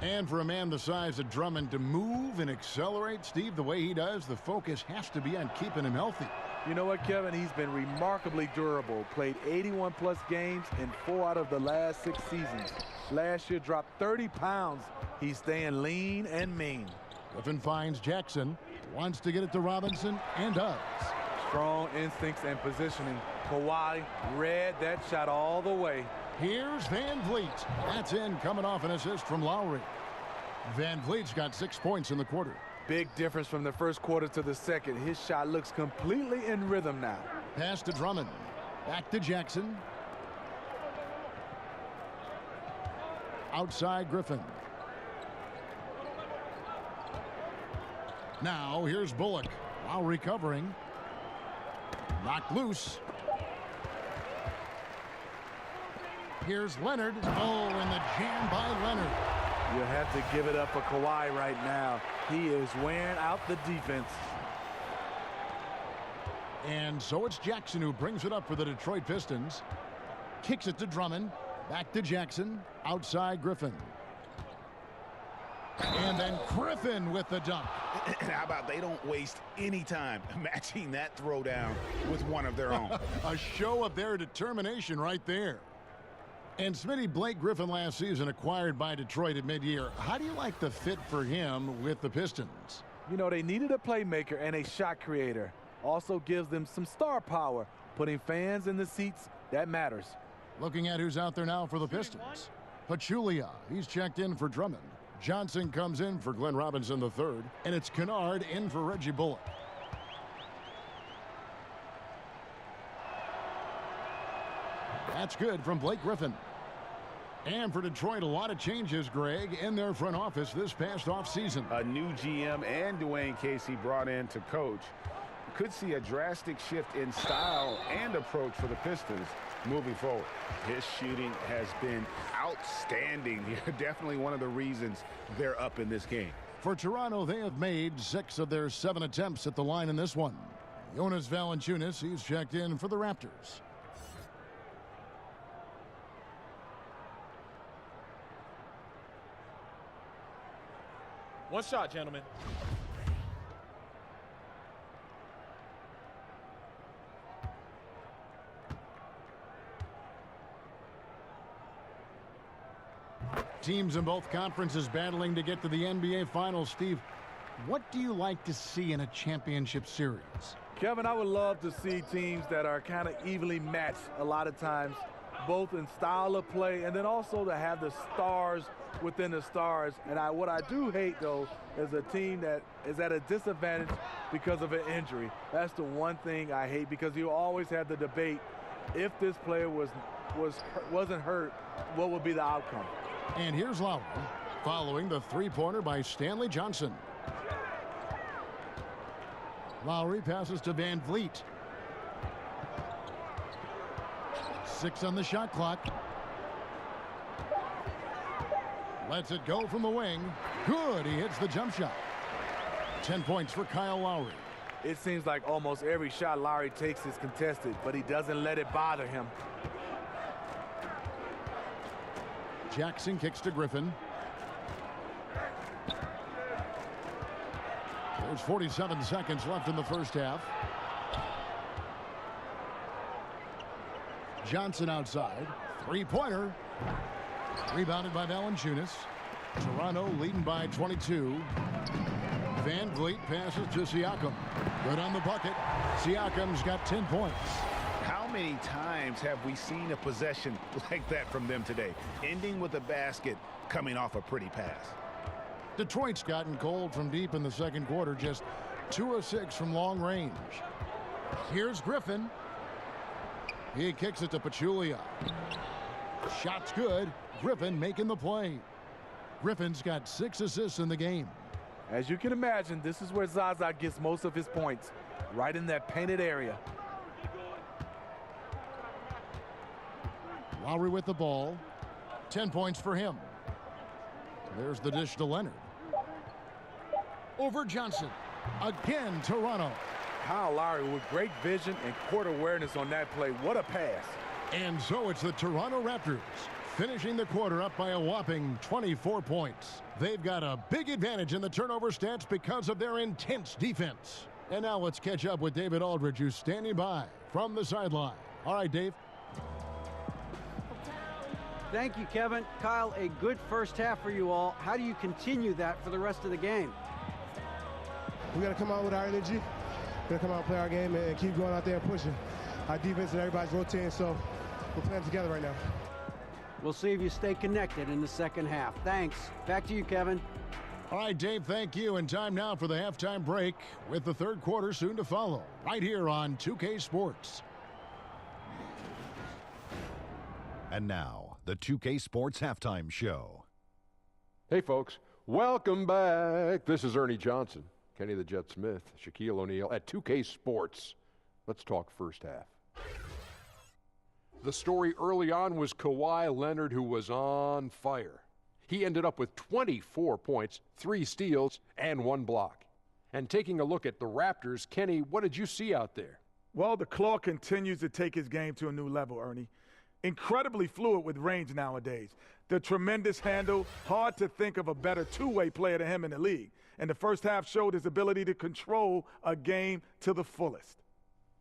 And for a man the size of Drummond to move and accelerate, Steve, the way he does, the focus has to be on keeping him healthy. You know what, Kevin? He's been remarkably durable. Played 81-plus games in 4 out of the last 6 seasons. Last year dropped 30 pounds. He's staying lean and mean. Griffin finds Jackson. Wants to get it to Robinson and does. Strong instincts and positioning. Kawhi read that shot all the way. Here's Van Vliet. That's in, coming off an assist from Lowry. Van Vliet's got 6 points in the quarter. Big difference from the first quarter to the second. His shot looks completely in rhythm now. Pass to Drummond. Back to Jackson. Outside Griffin. Now here's Bullock. Lowry covering. Knocked loose. Here's Leonard. Oh, and the jam by Leonard. You'll have to give it up for Kawhi right now. He is wearing out the defense. And so it's Jackson who brings it up for the Detroit Pistons. Kicks it to Drummond. Back to Jackson. Outside Griffin. And then Griffin with the dunk. And how about they don't waste any time matching that throwdown with one of their own. A show of their determination right there. And Smitty, Blake Griffin last season acquired by Detroit at mid-year. How do you like the fit for him with the Pistons? You know, they needed a playmaker and a shot creator. Also gives them some star power. Putting fans in the seats, that matters. Looking at who's out there now for the Pistons. Pachulia, he's checked in for Drummond. Johnson comes in for Glenn Robinson III. And it's Kennard in for Reggie Bullock. That's good from Blake Griffin. And for Detroit, a lot of changes, Greg, in their front office this past offseason. A new GM and Dwayne Casey brought in to coach. Could see a drastic shift in style and approach for the Pistons moving forward. His shooting has been outstanding. Definitely one of the reasons they're up in this game. For Toronto, they have made 6 of their 7 attempts at the line in this one. Jonas Valanciunas, he's checked in for the Raptors. One shot, gentlemen. Teams in both conferences battling to get to the NBA Finals. Steve, what do you like to see in a championship series? Kevin, I would love to see teams that are kind of evenly matched a lot of times, both in style of play and then also to have the stars within the stars. And what I do hate, though, is a team that is at a disadvantage because of an injury. That's the one thing I hate, because you always have the debate, if this player wasn't hurt, what would be the outcome? And here's Lowry, following the three-pointer by Stanley Johnson. Lowry passes to Van Vliet. 6 on the shot clock. Lets it go from the wing. Good, he hits the jump shot. 10 points for Kyle Lowry. It seems like almost every shot Lowry takes is contested, but he doesn't let it bother him. Jackson kicks to Griffin. There's 47 seconds left in the first half. Johnson outside. Three-pointer. Rebounded by Valanciunas. Toronto leading by 22. Van Vliet passes to Siakam. Good on the bucket. Siakam's got 10 points. How many times have we seen a possession like that from them today, ending with a basket coming off a pretty pass? Detroit's gotten cold from deep in the second quarter, just 2 of 6 from long range. Here's Griffin. He kicks it to Pachulia. Shot's good. Griffin making the play. Griffin's got 6 assists in the game. As you can imagine, this is where Zaza gets most of his points, right in that painted area. Lowry with the ball. 10 points for him. There's the dish to Leonard. Over Johnson. Again, Toronto. Kyle Lowry with great vision and court awareness on that play. What a pass. And so it's the Toronto Raptors finishing the quarter up by a whopping 24 points. They've got a big advantage in the turnover stats because of their intense defense. And now let's catch up with David Aldridge, who's standing by from the sideline. All right, Dave. Thank you, Kevin. Kyle, a good first half for you all. How do you continue that for the rest of the game? We got to come out with our energy. We got to come out and play our game and keep going out there and pushing. Our defense and everybody's rotating, so we're playing together right now. We'll see if you stay connected in the second half. Thanks. Back to you, Kevin. All right, Dave, thank you. And time now for the halftime break with the third quarter soon to follow right here on 2K Sports. And now, the 2K Sports Halftime Show. Hey, folks. Welcome back. This is Ernie Johnson, Kenny the Jet Smith, Shaquille O'Neal at 2K Sports. Let's talk first half. The story early on was Kawhi Leonard, who was on fire. He ended up with 24 points, 3 steals, and 1 block. And taking a look at the Raptors, Kenny, what did you see out there? Well, the Claw continues to take his game to a new level, Ernie. Incredibly fluid with range nowadays. The tremendous handle, hard to think of a better two-way player than him in the league. And the first half showed his ability to control a game to the fullest.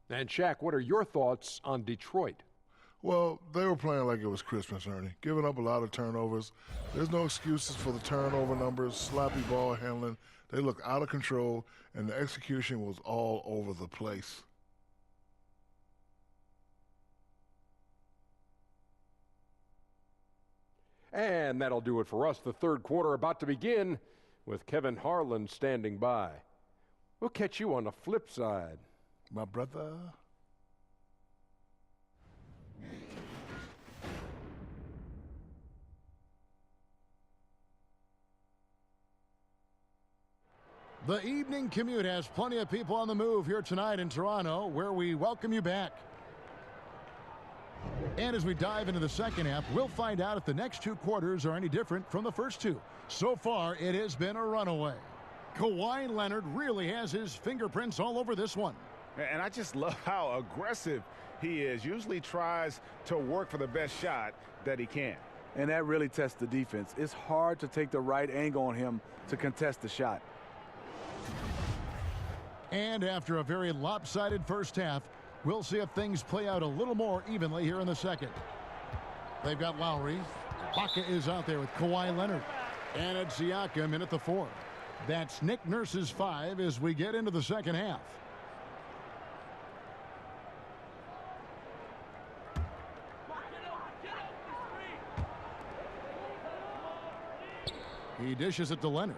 And Shaq, what are your thoughts on Detroit? Well, they were playing like it was Christmas, Ernie, giving up a lot of turnovers. There's no excuses for the turnover numbers, sloppy ball handling. They look out of control, and the execution was all over the place. And that'll do it for us. The third quarter about to begin with Kevin Harlan standing by. We'll catch you on the flip side. My brother. The evening commute has plenty of people on the move here tonight in Toronto, where we welcome you back. And as we dive into the second half, we'll find out if the next 2 quarters are any different from the first 2. So far, it has been a runaway. Kawhi Leonard really has his fingerprints all over this one. And I just love how aggressive he is. Usually tries to work for the best shot that he can. And that really tests the defense. It's hard to take the right angle on him to contest the shot. And after a very lopsided first half, we'll see if things play out a little more evenly here in the second. They've got Lowry. Ibaka is out there with Kawhi Leonard. And it's Siakam in at the 4. That's Nick Nurse's 5 as we get into the second half. He dishes it to Leonard.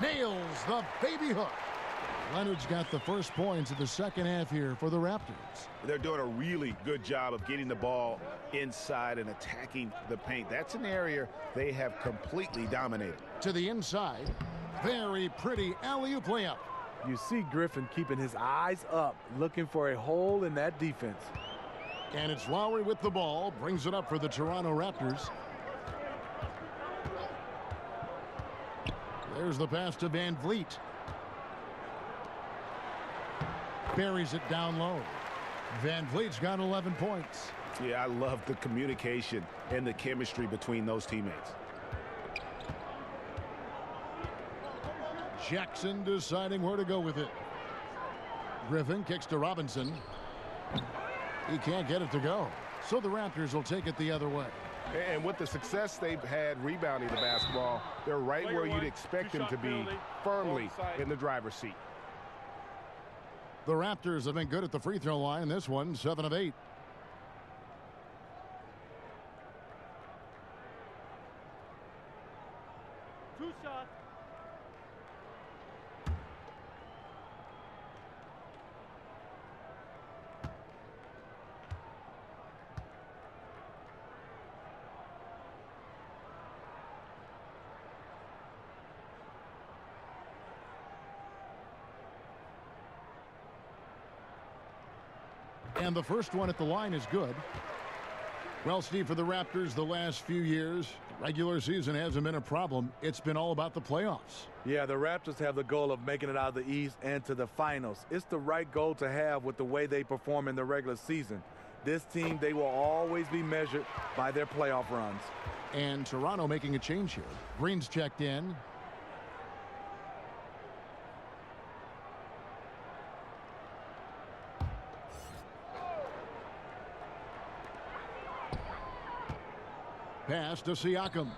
Nails the baby hook. Leonard's got the first points of the second half here for the Raptors. They're doing a really good job of getting the ball inside and attacking the paint. That's an area they have completely dominated. To the inside. Very pretty alley-oop layup. You see Griffin keeping his eyes up, looking for a hole in that defense. And it's Lowry with the ball, brings it up for the Toronto Raptors. There's the pass to Van Vliet. Buries it down low. Van Vliet's got 11 points. Yeah, I love the communication and the chemistry between those teammates. Jackson deciding where to go with it. Griffin kicks to Robinson. He can't get it to go. So the Raptors will take it the other way. And with the success they've had rebounding the basketball, they're right where you'd expect them to be, firmly in the driver's seat. The Raptors have been good at the free throw line. This one, 7 of 8. Two shots. And the first one at the line is good. Well, Steve, for the Raptors the last few years, the regular season hasn't been a problem. It's been all about the playoffs. Yeah, the Raptors have the goal of making it out of the East and to the finals. It's the right goal to have with the way they perform in the regular season. This team, they will always be measured by their playoff runs. And Toronto making a change here. Green's checked in. Pass to Siakam.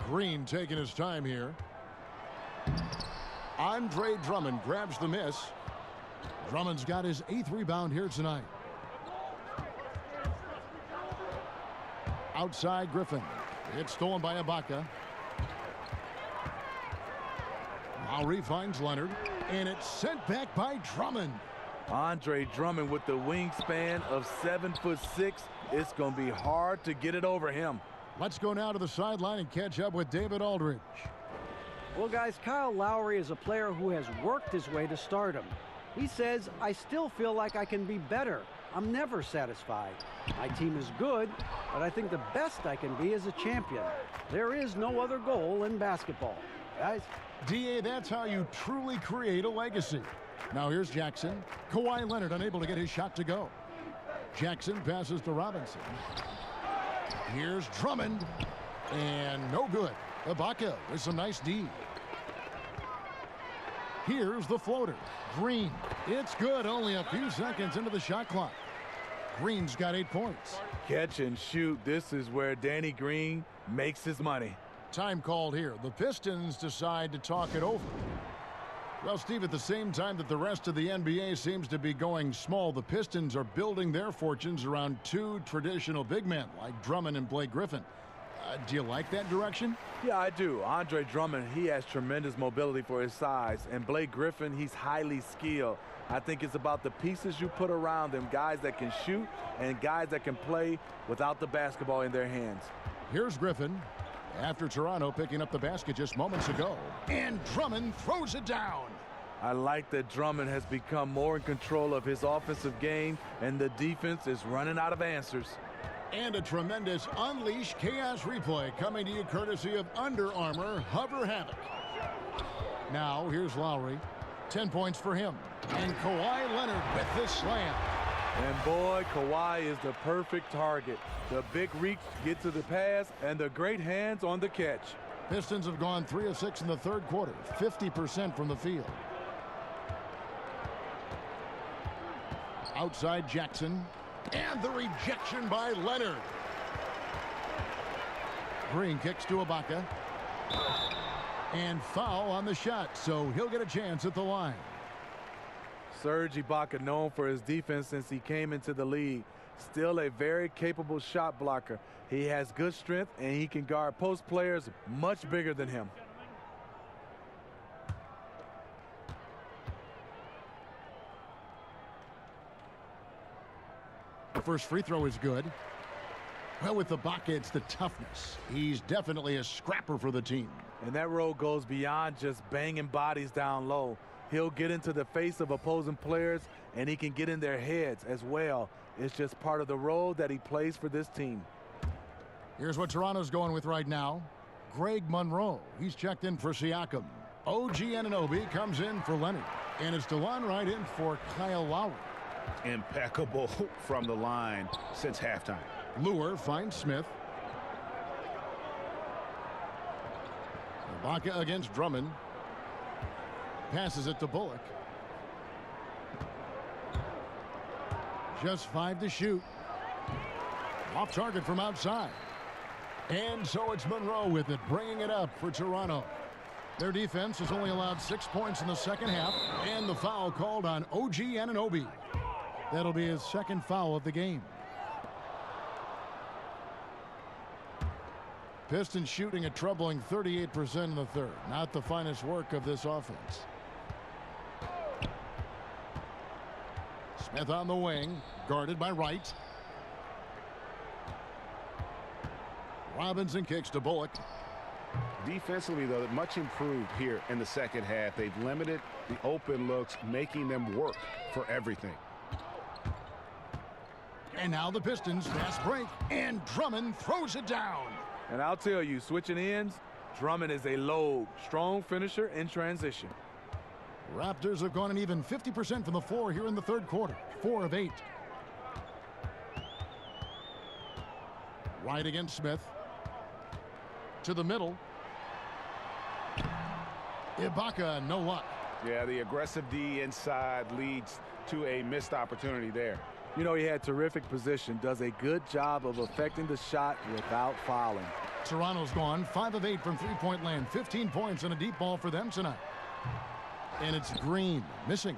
Green taking his time here. Andre Drummond grabs the miss. Drummond's got his 8th rebound here tonight. Outside Griffin. It's stolen by Ibaka. Lowry finds Leonard. And it's sent back by Drummond. Andre Drummond with the wingspan of 7'6". It's going to be hard to get it over him. Let's go now to the sideline and catch up with David Aldridge. Well, guys, Kyle Lowry is a player who has worked his way to stardom. He says, I still feel like I can be better. I'm never satisfied. My team is good, but I think the best I can be is a champion. There is no other goal in basketball. Guys. D.A., that's how you truly create a legacy. Now here's Jackson. Kawhi Leonard unable to get his shot to go. Jackson passes to Robinson. Here's Drummond. And no good. Ibaka with some nice D. Here's the floater. Green. It's good. Only a few seconds into the shot clock. Green's got 8 points. Catch and shoot. This is where Danny Green makes his money. Time called here. The Pistons decide to talk it over. Well, Steve, at the same time that the rest of the NBA seems to be going small, the Pistons are building their fortunes around 2 traditional big men like Drummond and Blake Griffin. Do you like that direction? Yeah, I do. Andre Drummond, he has tremendous mobility for his size. And Blake Griffin, he's highly skilled. I think it's about the pieces you put around them, guys that can shoot and guys that can play without the basketball in their hands. Here's Griffin. After Toronto picking up the basket just moments ago. And Drummond throws it down. I like that Drummond has become more in control of his offensive game, and the defense is running out of answers. And a tremendous Unleash Chaos replay coming to you courtesy of Under Armour Hover Havoc. Now here's Lowry. 10 points for him. And Kawhi Leonard with the slam. And boy, Kawhi is the perfect target. The big reach gets to the pass and the great hands on the catch. Pistons have gone 3 of 6 in the third quarter, 50% from the field. Outside Jackson. And the rejection by Leonard. Green kicks to Ibaka. And foul on the shot, so he'll get a chance at the line. Serge Ibaka, known for his defense since he came into the league. Still a very capable shot blocker. He has good strength and he can guard post players much bigger than him. The first free throw is good. Well, with Ibaka, it's the toughness. He's definitely a scrapper for the team. And that role goes beyond just banging bodies down low. He'll get into the face of opposing players, and he can get in their heads as well. It's just part of the role that he plays for this team. Here's what Toronto's going with right now. Greg Monroe, he's checked in for Siakam. OG Anunoby comes in for Leonard. And it's DeLon Wright in for Kyle Lowry. Impeccable from the line since halftime. Lure finds Smith. Ibaka against Drummond. Passes it to Bullock. Just 5 to shoot. Off target from outside. And so it's Monroe with it, bringing it up for Toronto. Their defense has only allowed 6 points in the second half, and the foul called on OG Anunoby. That'll be his second foul of the game. Pistons shooting a troubling 38% in the third. Not the finest work of this offense. Smith on the wing, guarded by Wright. Robinson kicks to Bullock. Defensively, though, much improved here in the second half. They've limited the open looks, making them work for everything. And now the Pistons fast break, and Drummond throws it down. And I'll tell you, switching ends, Drummond is a low, strong finisher in transition. Raptors have gone an even 50% from the floor here in the third quarter. 4 of 8. Right against Smith. To the middle. Ibaka, no luck. Yeah, the aggressive D inside leads to a missed opportunity there. You know, he had terrific position, does a good job of affecting the shot without fouling. Toronto's gone 5 of 8 from three-point land. 15 points and a deep ball for them tonight. And it's Green missing.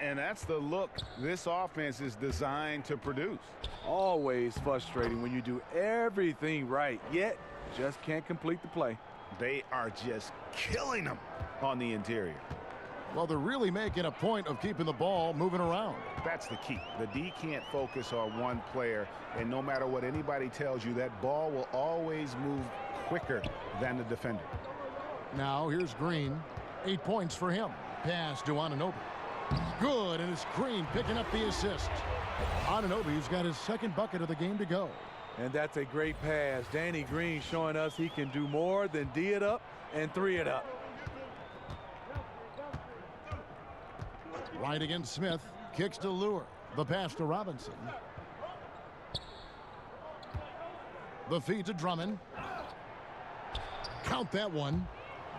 And that's the look this offense is designed to produce. Always frustrating when you do everything right, yet just can't complete the play. They are just killing them on the interior. Well, they're really making a point of keeping the ball moving around. That's the key. The D can't focus on one player, and no matter what anybody tells you, that ball will always move quicker than the defender. Now here's Green. 8 points for him. Pass to Anunoby. Good, and it's Green picking up the assist. Anunoby's got his second bucket of the game to go. And that's a great pass. Danny Green showing us he can do more than D it up and 3 it up. Right against Smith. Kicks to Lure. The pass to Robinson. The feed to Drummond. Count that one.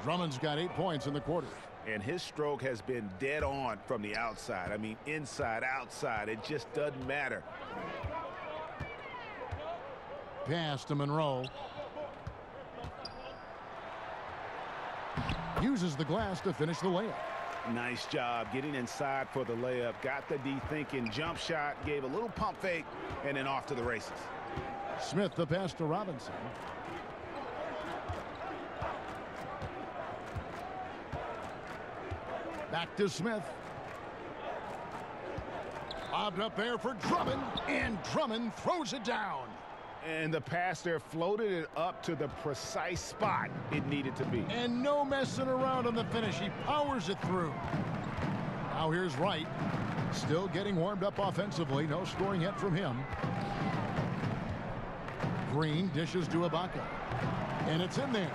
Drummond's got 8 points in the quarter. And his stroke has been dead on from the outside. I mean, inside, outside, it just doesn't matter. Pass to Monroe. Uses the glass to finish the layup. Nice job getting inside for the layup. Got the D thinking. Jump shot, gave a little pump fake, and then off to the races. Smith the pass to Robinson. Back to Smith. Lobbed up there for Drummond, and Drummond throws it down. And the pass there floated it up to the precise spot it needed to be. And no messing around on the finish. He powers it through. Now here's Wright. Still getting warmed up offensively. No scoring yet from him. Green dishes to Ibaka. And it's in there.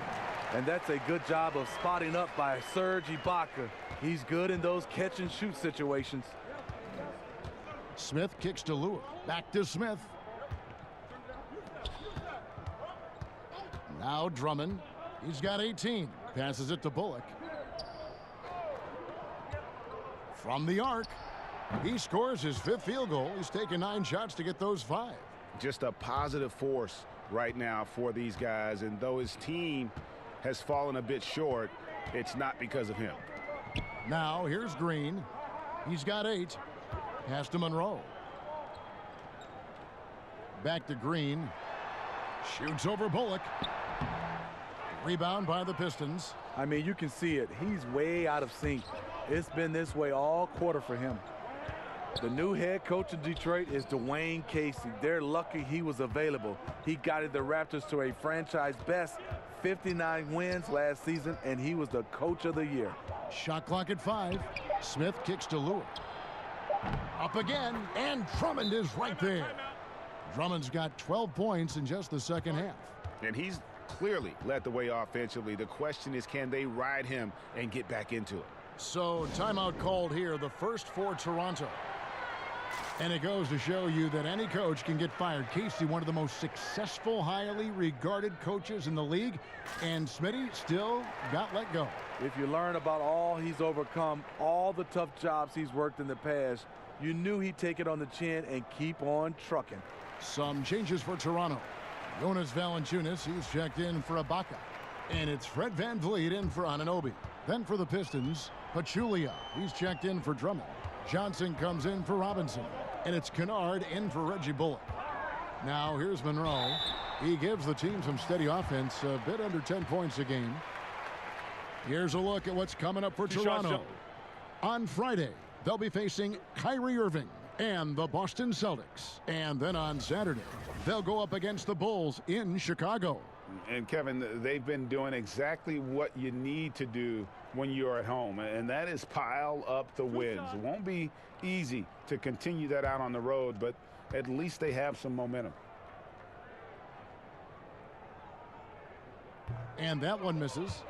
And that's a good job of spotting up by Serge Ibaka. He's good in those catch and shoot situations. Smith kicks to Lure. Back to Smith. Now Drummond. He's got 18. Passes it to Bullock. From the arc. He scores his 5th field goal. He's taken 9 shots to get those 5. Just a positive force right now for these guys. And though his team has fallen a bit short, it's not because of him. Now here's Green. He's got 8. Pass to Monroe. Back to Green. Shoots over Bullock. Rebound by the Pistons. I mean, you can see it. He's way out of sync. It's been this way all quarter for him. The new head coach of Detroit is Dwayne Casey. They're lucky he was available. He guided the Raptors to a franchise best 59 wins last season, and he was the coach of the year. Shot clock at 5. Smith kicks to Lure. Up again, and Drummond is right there. Drummond's got 12 points in just the second half. And he's clearly led the way offensively. The question is, can they ride him and get back into it? So timeout called here, the first for Toronto. And it goes to show you that any coach can get fired. Casey, one of the most successful, highly regarded coaches in the league, and Smitty still got let go. If you learn about all he's overcome, all the tough jobs he's worked in the past, you knew he'd take it on the chin and keep on trucking. Some changes for Toronto. Jonas Valanciunas, he's checked in for Ibaka. And it's Fred VanVleet in for Anunoby. Then for the Pistons, Pachulia, he's checked in for Drummond. Johnson comes in for Robinson. And it's Kennard in for Reggie Bullock. Now here's Monroe. He gives the team some steady offense, a bit under 10 points a game. Here's a look at what's coming up for Toronto. On Friday, they'll be facing Kyrie Irving and the Boston Celtics. And then on Saturday, they'll go up against the Bulls in Chicago. And Kevin, they've been doing exactly what you need to do when you're at home, and that is pile up the wins. It won't be easy to continue that out on the road, but at least they have some momentum. And that one misses.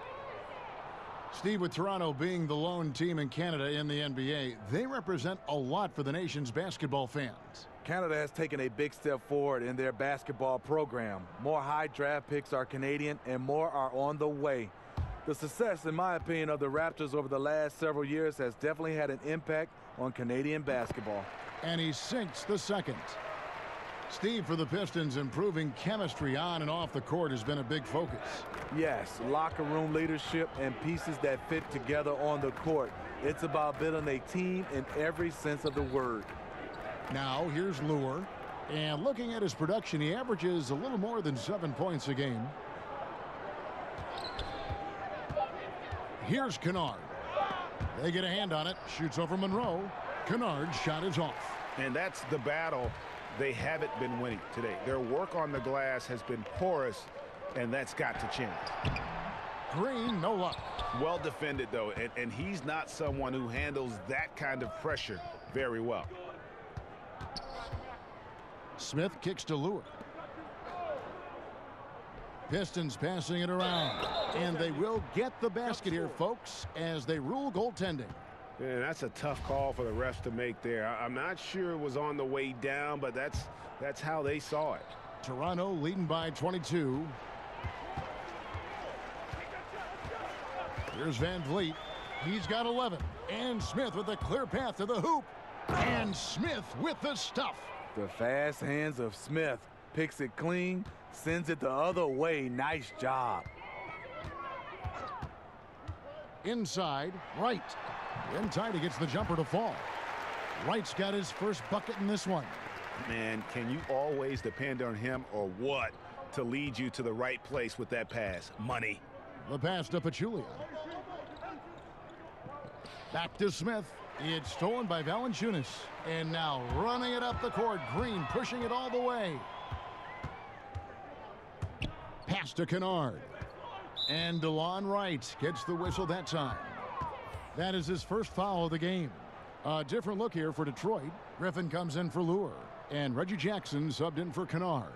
Steve, with Toronto being the lone team in Canada in the NBA, they represent a lot for the nation's basketball fans. Canada has taken a big step forward in their basketball program. More high draft picks are Canadian, and more are on the way. The success, in my opinion, of the Raptors over the last several years has definitely had an impact on Canadian basketball. And he sinks the second. Steve, for the Pistons, improving chemistry on and off the court has been a big focus. Yes, locker room leadership and pieces that fit together on the court. It's about building a team in every sense of the word. Now here's Lure. And looking at his production, he averages a little more than 7 points a game. Here's Kennard. They get a hand on it. Shoots over Monroe. Kennard's shot is off. And that's the battle they haven't been winning today. Their work on the glass has been porous, and that's got to change. Green, no luck. Well defended, though, and he's not someone who handles that kind of pressure very well. Smith kicks to Lure. Pistons passing it around. And they will get the basket here, folks, as they rule goaltending. Yeah, that's a tough call for the refs to make there. I'm not sure it was on the way down, but that's how they saw it. Toronto leading by 22. Here's VanVleet. He's got 11. And Smith with a clear path to the hoop. And Smith with the stuff. The fast hands of Smith. Picks it clean, sends it the other way. Nice job. Inside, Wright. In time, he gets the jumper to fall. Wright's got his first bucket in this one. Man, can you always depend on him or what to lead you to the right place with that pass? Money. The pass to Pachulia. Back to Smith. It's stolen by Valanciunas. And now running it up the court. Green pushing it all the way. Pass to Kennard. And DeLon Wright gets the whistle that time. That is his first foul of the game. A different look here for Detroit. Griffin comes in for Lure. And Reggie Jackson subbed in for Kennard.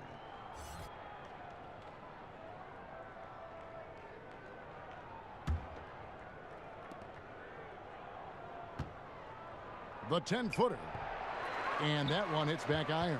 The 10-footer. And that one hits back iron.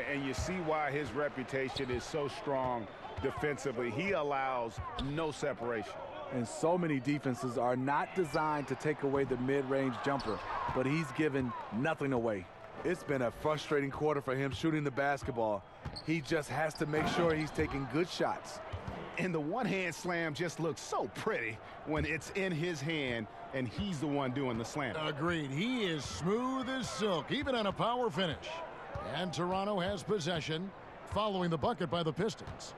And you see why his reputation is so strong defensively. He allows no separation. And so many defenses are not designed to take away the mid-range jumper, but he's given nothing away. It's been a frustrating quarter for him shooting the basketball. He just has to make sure he's taking good shots. And the one-hand slam just looks so pretty when it's in his hand and he's the one doing the slam. Agreed. He is smooth as silk, even on a power finish. And Toronto has possession following the bucket by the Pistons.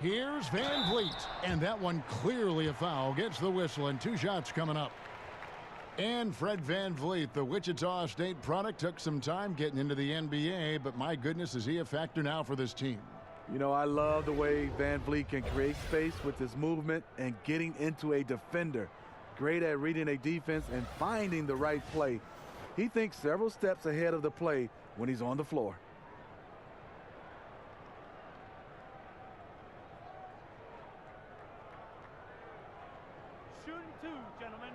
Here's VanVleet. And that one clearly a foul. Gets the whistle and 2 shots coming up. And Fred VanVleet, the Wichita State product, took some time getting into the NBA, but my goodness, is he a factor now for this team? You know, I love the way VanVleet can create space with his movement and getting into a defender. Great at reading a defense and finding the right play. He thinks several steps ahead of the play when he's on the floor. Shooting 2, gentlemen.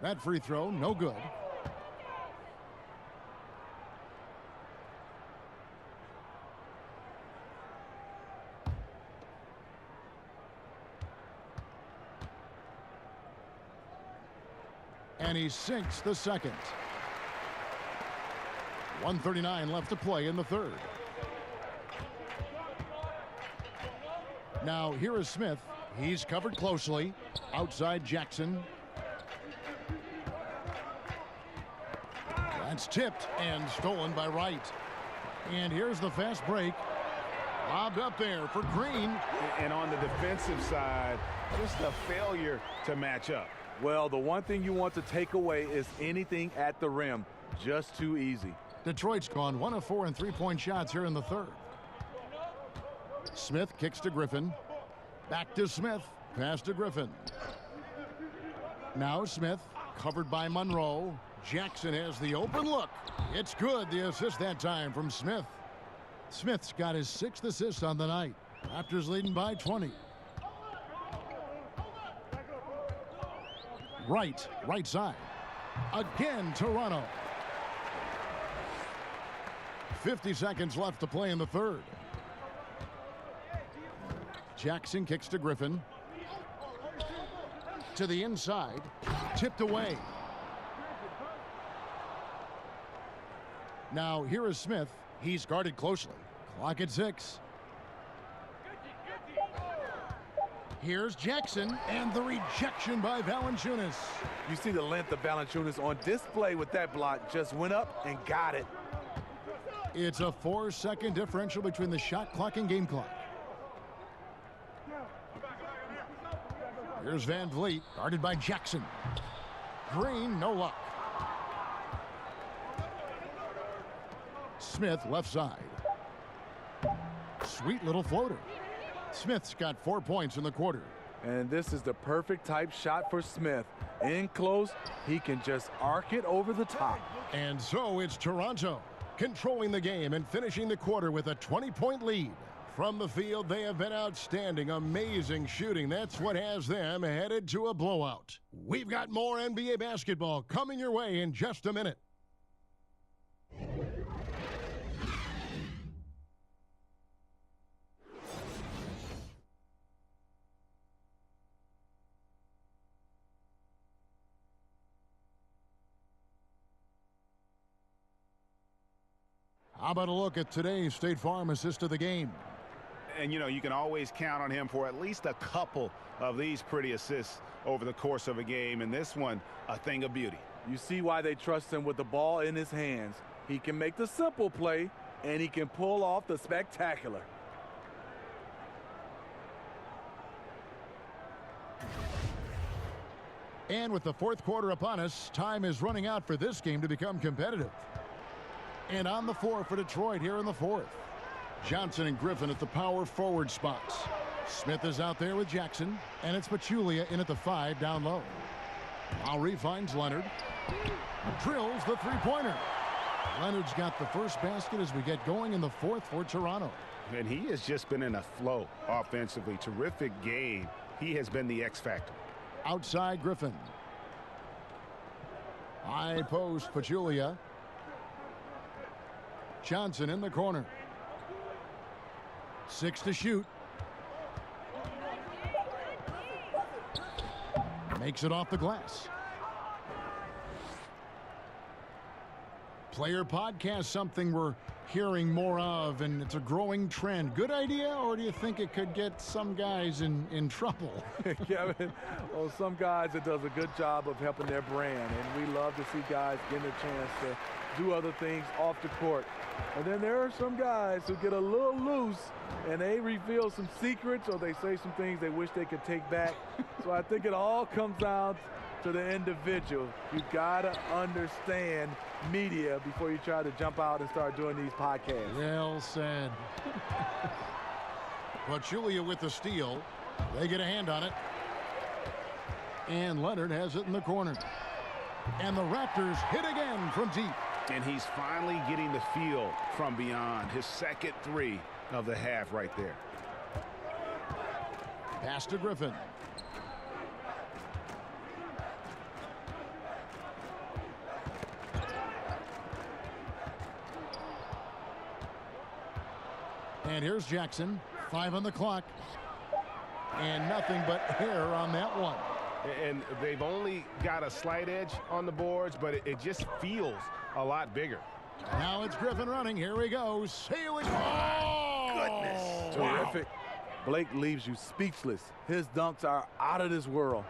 That free throw, no good. And he sinks the second. 1:39 left to play in the third. Now here is Smith. He's covered closely. Outside Jackson. That's tipped and stolen by Wright. And here's the fast break. Lobbed up there for Green. And on the defensive side, just a failure to match up. Well, the one thing you want to take away is anything at the rim. Just too easy. Detroit's gone 1 of 4 in three-point shots here in the third. Smith kicks to Griffin. Back to Smith. Pass to Griffin. Now Smith, covered by Monroe. Jackson has the open look. It's good. The assist that time from Smith. Smith's got his 6th assist on the night. Raptors leading by 20. Right side. Again, Toronto. 50 seconds left to play in the third. Jackson kicks to Griffin. To the inside. Tipped away. Now here is Smith. He's guarded closely. Clock at 6. Here's Jackson, and the rejection by Valanciunas. You see the length of Valanciunas on display with that block. Just went up and got it. It's a 4-second differential between the shot clock and game clock. Here's Van Vliet, guarded by Jackson. Green, no luck. Smith, left side. Sweet little floater. Smith's got 4 points in the quarter. And this is the perfect type shot for Smith. In close, he can just arc it over the top. And so it's Toronto controlling the game and finishing the quarter with a 20-point lead. From the field, they have been outstanding. Amazing shooting. That's what has them headed to a blowout. We've got more NBA basketball coming your way in just a minute. How about a look at today's State Farm assist of the game? And, you know, you can always count on him for at least a couple of these pretty assists over the course of a game. And this one, a thing of beauty. You see why they trust him with the ball in his hands. He can make the simple play, and he can pull off the spectacular. And with the fourth quarter upon us, time is running out for this game to become competitive. And on the floor for Detroit here in the fourth. Johnson and Griffin at the power forward spots. Smith is out there with Jackson, and it's Pachulia in at the 5 down low. Lowry finds Leonard. Drills the three-pointer. Leonard's got the first basket as we get going in the fourth for Toronto. And he has just been in a flow offensively. Terrific game. He has been the X factor. Outside Griffin. High post Pachulia. Johnson in the corner. 6 to shoot. Makes it off the glass. Player podcast, something we're hearing more of, and it's a growing trend. Good idea, or do you think it could get some guys in trouble? Kevin, well, some guys, it does a good job of helping their brand, and we love to see guys getting a chance to do other things off the court. And then there are some guys who get a little loose, and they reveal some secrets, or they say some things they wish they could take back. So I think it all comes down to the individual. You gotta understand media before you try to jump out and start doing these podcasts. Well said. Pachulia with the steal. They get a hand on it. And Leonard has it in the corner. And the Raptors hit again from deep. And he's finally getting the feel from beyond. His second 3 of the half right there. Pass to Griffin. And here's Jackson. 5 on the clock. And nothing but air on that one. And they've only got a slight edge on the boards, but it just feels a lot bigger. Now it's Griffin running. Here we go. Sailing. Oh, goodness. Terrific. Blake leaves you speechless. His dunks are out of this world.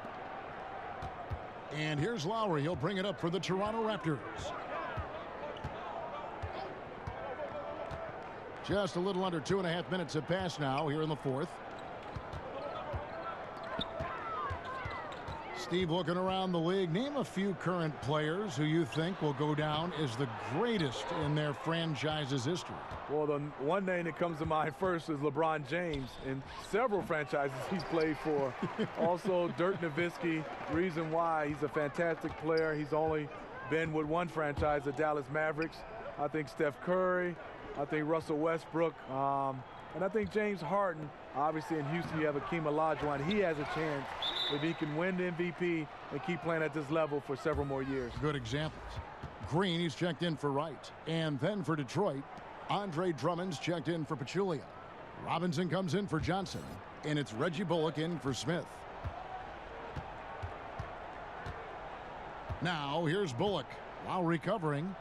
And here's Lowry. He'll bring it up for the Toronto Raptors. Just a little under 2.5 minutes have passed now here in the fourth. Steve, looking around the league, name a few current players who you think will go down as the greatest in their franchise's history. Well, the one name that comes to mind first is LeBron James. In several franchises he's played for. Also, Dirk Nowitzki. Reason why he's a fantastic player. He's only been with one franchise, the Dallas Mavericks. I think Steph Curry. I think Russell Westbrook. And I think James Harden. Obviously, in Houston, you have Hakeem Olajuwon. He has a chance if he can win the MVP and keep playing at this level for several more years. Good examples. Green, he's checked in for Wright. And then for Detroit, Andre Drummond's checked in for Pachulia. Robinson comes in for Johnson. And it's Reggie Bullock in for Smith. Now, here's Bullock. While recovering.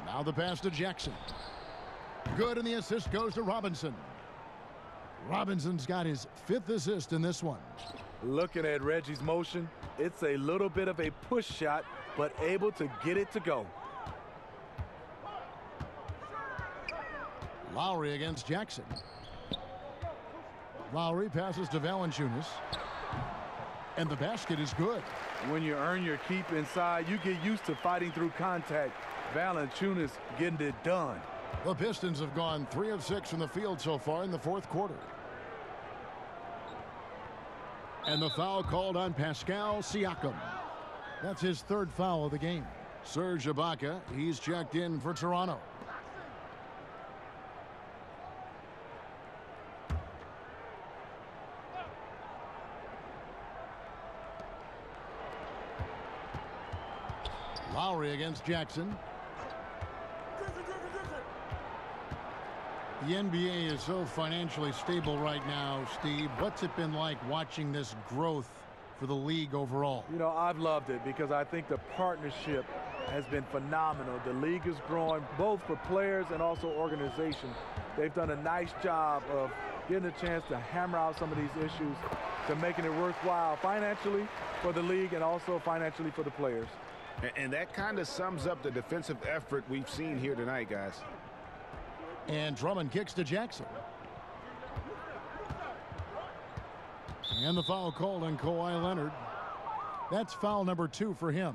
Now the pass to Jackson. Good, and the assist goes to Robinson. Robinson's got his 5th assist in this one. Looking at Reggie's motion, it's a little bit of a push shot, but able to get it to go. Lowry against Jackson. Lowry passes to Valanciunas. And the basket is good. When you earn your keep inside, you get used to fighting through contact. Valanciunas getting it done. The Pistons have gone 3 of 6 from the field so far in the fourth quarter. And the foul called on Pascal Siakam. That's his 3rd foul of the game. Serge Ibaka, he's checked in for Toronto. Lowry against Jackson. The NBA is so financially stable right now, Steve. What's it been like watching this growth for the league overall? You know, I've loved it because I think the partnership has been phenomenal. The league is growing both for players and also organization. They've done a nice job of getting a chance to hammer out some of these issues to making it worthwhile financially for the league and also financially for the players. And that kind of sums up the defensive effort we've seen here tonight, guys. And Drummond kicks to Jackson. And the foul called on Kawhi Leonard. That's foul number 2 for him.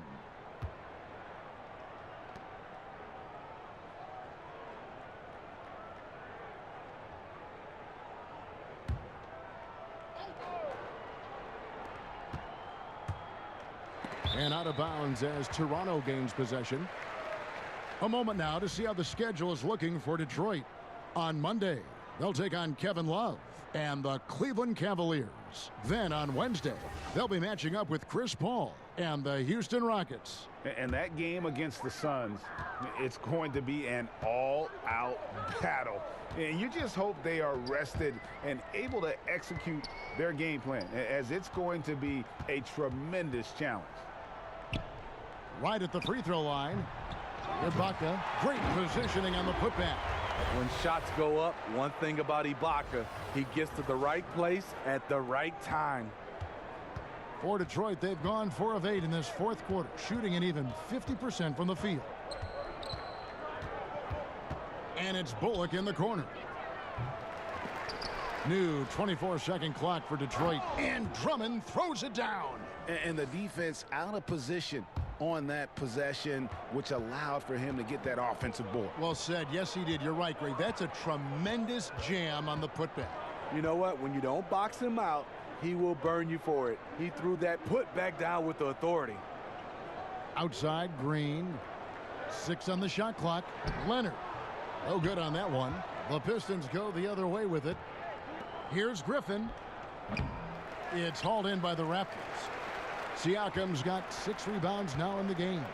And out of bounds as Toronto gains possession. A moment now to see how the schedule is looking for Detroit. On Monday, they'll take on Kevin Love and the Cleveland Cavaliers. Then on Wednesday, they'll be matching up with Chris Paul and the Houston Rockets. And that game against the Suns, it's going to be an all-out battle. And you just hope they are rested and able to execute their game plan, as it's going to be a tremendous challenge. Right at the free throw line. Ibaka, great positioning on the putback. When shots go up, one thing about Ibaka, he gets to the right place at the right time. For Detroit, they've gone 4 of 8 in this fourth quarter, shooting an even 50% from the field. And it's Bullock in the corner. New 24-second clock for Detroit, and Drummond throws it down. And the defense out of position on that possession, which allowed for him to get that offensive board. Well said. Yes, he did. You're right, Greg. That's a tremendous jam on the putback. You know what? When you don't box him out, he will burn you for it. He threw that putback down with the authority. Outside, Green. 6 on the shot clock. Leonard. No good on that one. The Pistons go the other way with it. Here's Griffin. It's hauled in by the Raptors. Siakam's got 6 rebounds now in the game.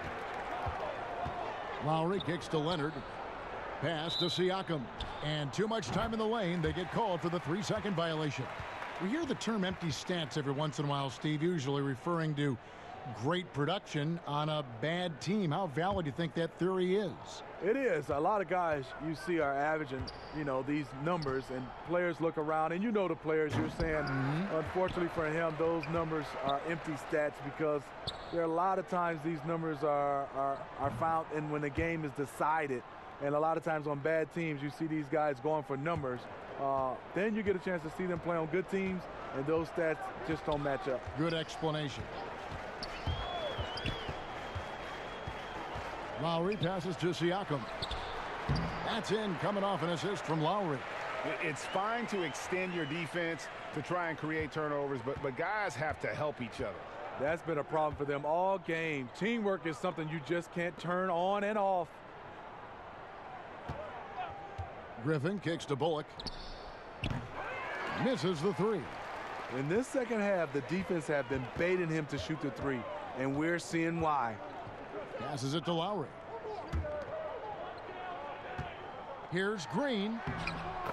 Lowry kicks to Leonard. Pass to Siakam. And too much time in the lane. They get called for the 3-second violation. We hear the term empty stats every once in a while, Steve, usually referring to great production on a bad team. How valid do you think that theory is? It is. A lot of guys you see are averaging, these numbers, and players look around, and the players you're saying, unfortunately for him, those numbers are empty stats because there are a lot of times these numbers are found in when the game is decided. And a lot of times on bad teams, you see these guys going for numbers. Then you get a chance to see them play on good teams, and those stats just don't match up. Good explanation. Lowry passes to Siakam. That's in, coming off an assist from Lowry. It's fine to extend your defense to try and create turnovers, but guys have to help each other. That's been a problem for them all game. Teamwork is something you just can't turn on and off. Griffin kicks to Bullock. Misses the three. In this second half, the defense have been baiting him to shoot the three, and we're seeing why. Passes it to Lowry. Here's Green.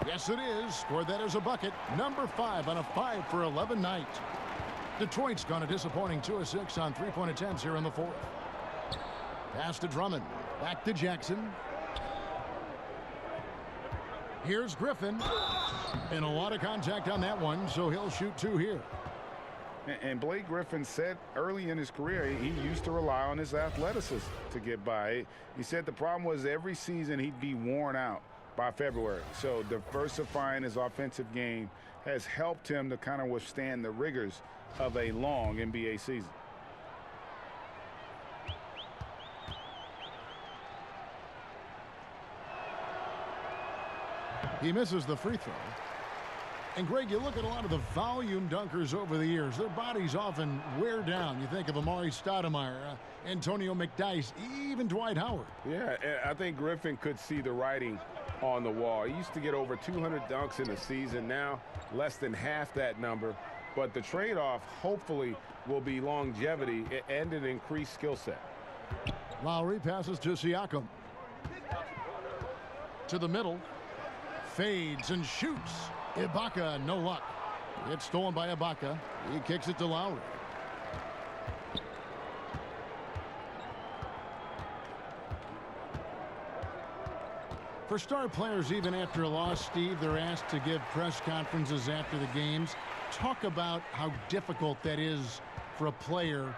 Yes, it is. Scored that as a bucket. Number 5 on a 5 for 11 night. Detroit's gone a disappointing 2 of 6 on 3-point attempts here in the fourth. Pass to Drummond. Back to Jackson. Here's Griffin. And a lot of contact on that one, so he'll shoot 2 here. And Blake Griffin said early in his career he used to rely on his athleticism to get by. He said the problem was every season he'd be worn out by February. So diversifying his offensive game has helped him to kind of withstand the rigors of a long NBA season. He misses the free throw. And, Greg, you look at a lot of the volume dunkers over the years. Their bodies often wear down. You think of Amari Stoudemire, Antonio McDyess, even Dwight Howard. Yeah, I think Griffin could see the writing on the wall. He used to get over 200 dunks in a season. Now, less than half that number. But the trade-off, hopefully, will be longevity and an increased skill set. Lowry passes to Siakam. To the middle. Fades and shoots. Ibaka, no luck. It's stolen by Ibaka. He kicks it to Lowry. For star players, even after a loss, Steve, they're asked to give press conferences after the games. Talk about how difficult that is for a player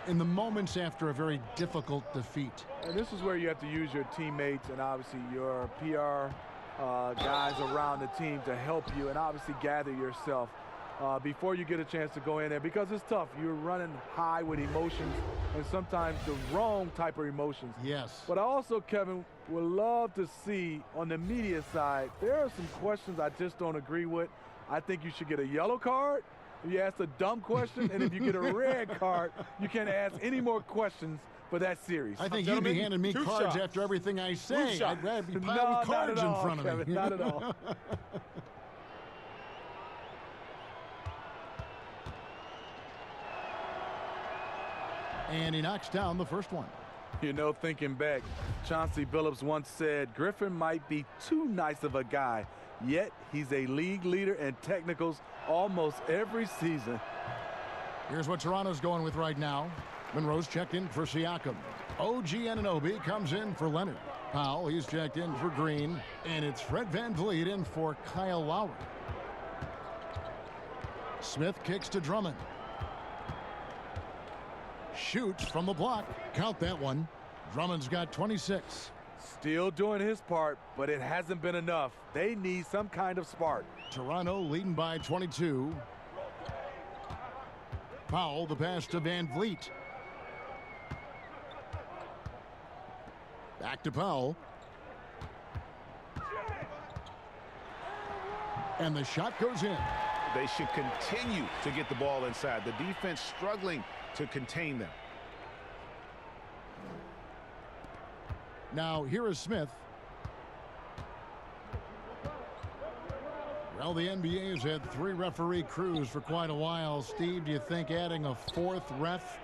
in the moments after a very difficult defeat. And this is where you have to use your teammates and obviously your PR guys around the team to help you and obviously gather yourself before you get a chance to go in there, because it's tough. You're running high with emotions and sometimes the wrong type of emotions. Yes. But I also, Kevin, would love to see on the media side, there are some questions I just don't agree with. I think you should get a yellow card if you ask a dumb question, and if you get a red card, you can't ask any more questions for that series. I think you'd be handing me cards after everything I say. I'd rather be piled with cards in front of me. Not at all. And he knocks down the first one. Thinking back, Chauncey Billups once said, Griffin might be too nice of a guy, yet he's a league leader in technicals almost every season. Here's what Toronto's going with right now. Monroe's checked in for Siakam. OG Anunoby comes in for Leonard. Powell, he's checked in for Green. And it's Fred VanVleet in for Kyle Lowry. Smith kicks to Drummond. Shoots from the block. Count that one. Drummond's got 26. Still doing his part, but it hasn't been enough. They need some kind of spark. Toronto leading by 22. Powell, the pass to VanVleet. Back to Powell. And the shot goes in. They should continue to get the ball inside. The defense struggling to contain them. Now here is Smith. Well, the NBA has had 3 referee crews for quite a while. Steve, do you think adding a 4th ref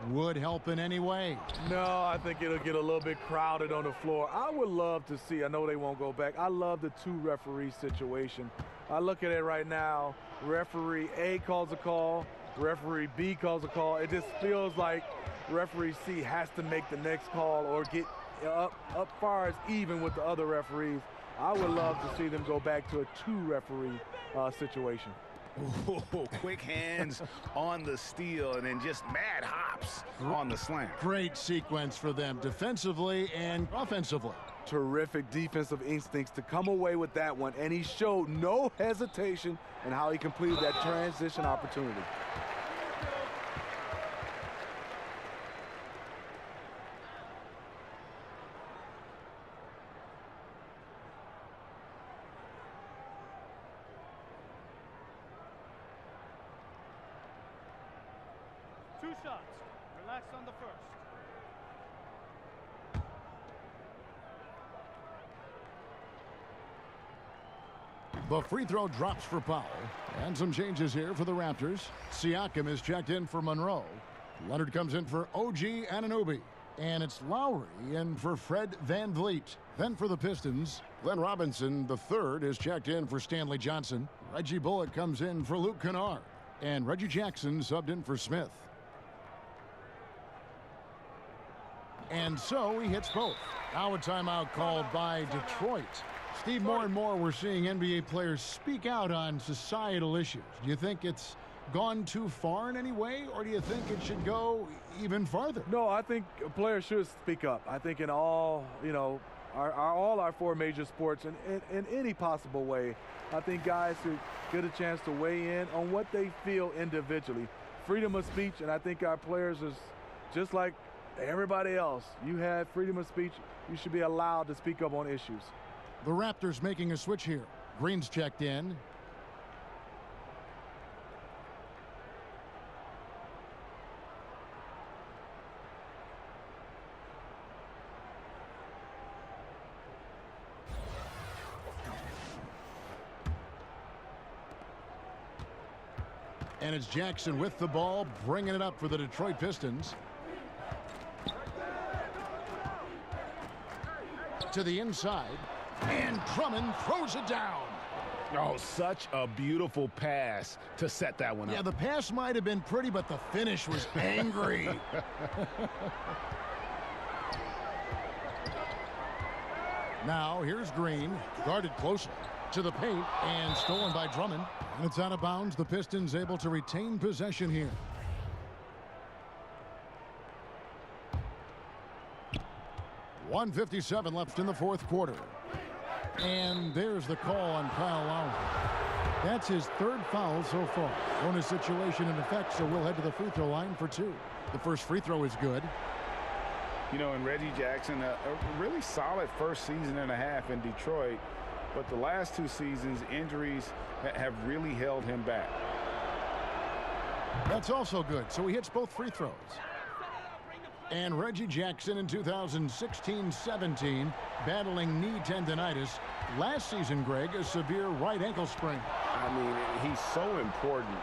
would help in any way. No, I think it'll get a little bit crowded on the floor. I would love to see, I know they won't go back, I love the two referee situation. I look at it right now, referee A calls a call, referee B calls a call. It just feels like referee C has to make the next call or get up far as even with the other referees. I would love to see them go back to a two referee situation. Ooh, quick hands on the steal and then just mad hops on the slam. Great sequence for them defensively and offensively. Terrific defensive instincts to come away with that one, and he showed no hesitation in how he completed that transition opportunity. Two shots. Relax on the first. The free throw drops for Powell. And some changes here for the Raptors. Siakam is checked in for Monroe. Leonard comes in for OG Anunoby. And it's Lowry in for Fred VanVleet. Then for the Pistons, Glenn Robinson III is checked in for Stanley Johnson. Reggie Bullock comes in for Luke Kennard. And Reggie Jackson subbed in for Smith. And so he hits both. Now a timeout called by Detroit. Steve, more and more we're seeing NBA players speak out on societal issues. Do you think it's gone too far in any way, or do you think it should go even farther? No, I think players should speak up. I think in all, all our four major sports, in any possible way, I think guys should get a chance to weigh in on what they feel individually. Freedom of speech, and I think our players is just like everybody else. You have freedom of speech. You should be allowed to speak up on issues. The Raptors making a switch here. Green's checked in. And it's Jackson with the ball, bringing it up for the Detroit Pistons. To the inside. And Drummond throws it down. Oh, such a beautiful pass to set that one up. Yeah, the pass might have been pretty, but the finish was angry. Now, here's Green, guarded closely to the paint and stolen by Drummond. And it's out of bounds. The Pistons able to retain possession here. .157 left in the fourth quarter. And there's the call on Kyle Lowry. That's his third foul so far. Bonus situation in effect, so we'll head to the free throw line for two. The first free throw is good. And Reggie Jackson, a really solid first season and a half in Detroit, but the last two seasons, injuries have really held him back. That's also good, so he hits both free throws. And Reggie Jackson in 2016-17 battling knee tendonitis. Last season, Greg, a severe right ankle sprain. I mean, he's so important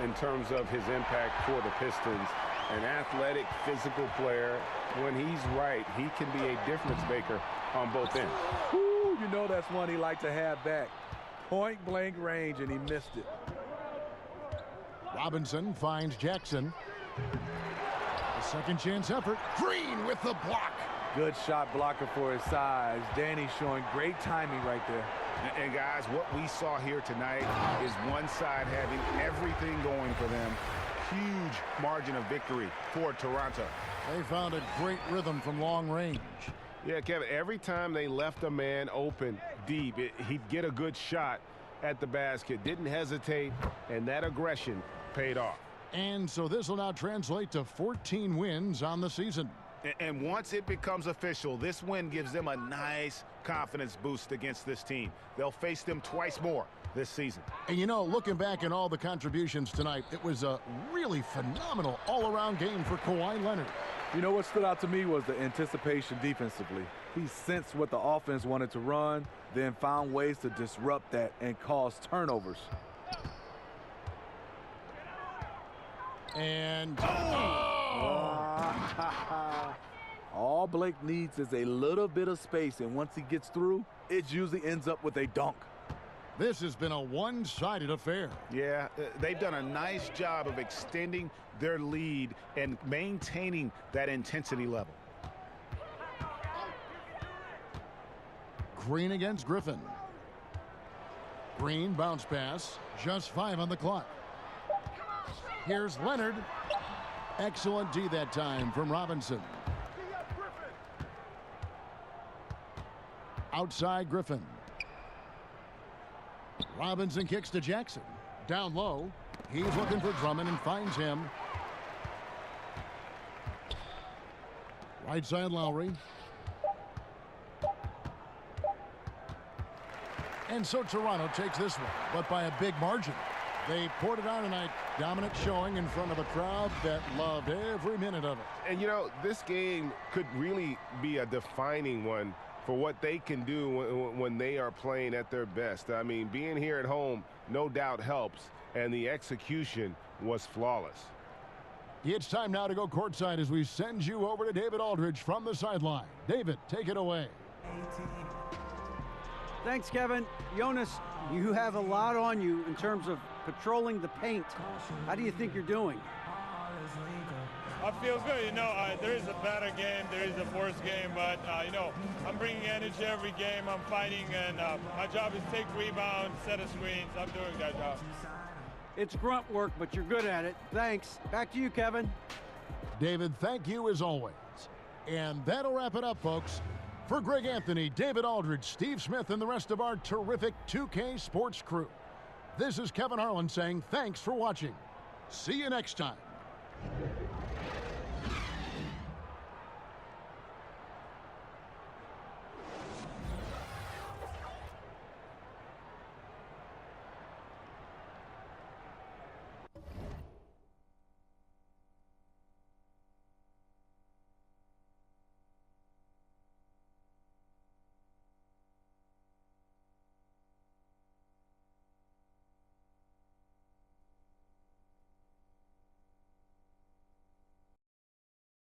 in terms of his impact for the Pistons. An athletic, physical player. When he's right, he can be a difference maker on both ends. Ooh, that's one he liked to have back. Point blank range, and he missed it. Robinson finds Jackson. A second chance effort. Green with the block. Good shot blocker for his size. Danny showing great timing right there. And guys, what we saw here tonight is one side having everything going for them. Huge margin of victory for Toronto. They found a great rhythm from long range. Yeah, Kevin, every time they left a man open deep, he'd get a good shot at the basket. Didn't hesitate, and that aggression paid off. And so this will now translate to 14 wins on the season. And once it becomes official, this win gives them a nice confidence boost against this team. They'll face them twice more this season. And looking back at all the contributions tonight, it was a really phenomenal all-around game for Kawhi Leonard. What stood out to me was the anticipation defensively. He sensed what the offense wanted to run, then found ways to disrupt that and cause turnovers. And All Blake needs is a little bit of space, and once he gets through, it usually ends up with a dunk. This has been a one-sided affair. Yeah, they've done a nice job of extending their lead and maintaining that intensity level. Green against Griffin. Green bounce pass. Just 5 on the clock. Here's Leonard. Excellent D that time from Robinson. Outside Griffin. Robinson kicks to Jackson. Down low. He's looking for Drummond and finds him. Right side Lowry. And so Toronto takes this one, but by a big margin. They poured it on tonight. Dominant showing in front of a crowd that loved every minute of it. And, you know, this game could really be a defining one for what they can do when they are playing at their best. I mean, being here at home no doubt helps, and the execution was flawless. It's time now to go courtside as we send you over to David Aldridge from the sideline. David, take it away. Thanks, Kevin. Jonas, you have a lot on you in terms of patrolling the paint. How do you think you're doing? I feel good. You know, there is a better game, there is a worse game, but, you know, I'm bringing energy every game. I'm fighting, and my job is take rebounds, set of screens. I'm doing that job. It's grunt work, but you're good at it. Thanks. Back to you, Kevin. David, thank you as always. And that'll wrap it up, folks. For Greg Anthony, David Aldridge, Steve Smith, and the rest of our terrific 2K Sports crew, this is Kevin Harlan saying thanks for watching. See you next time.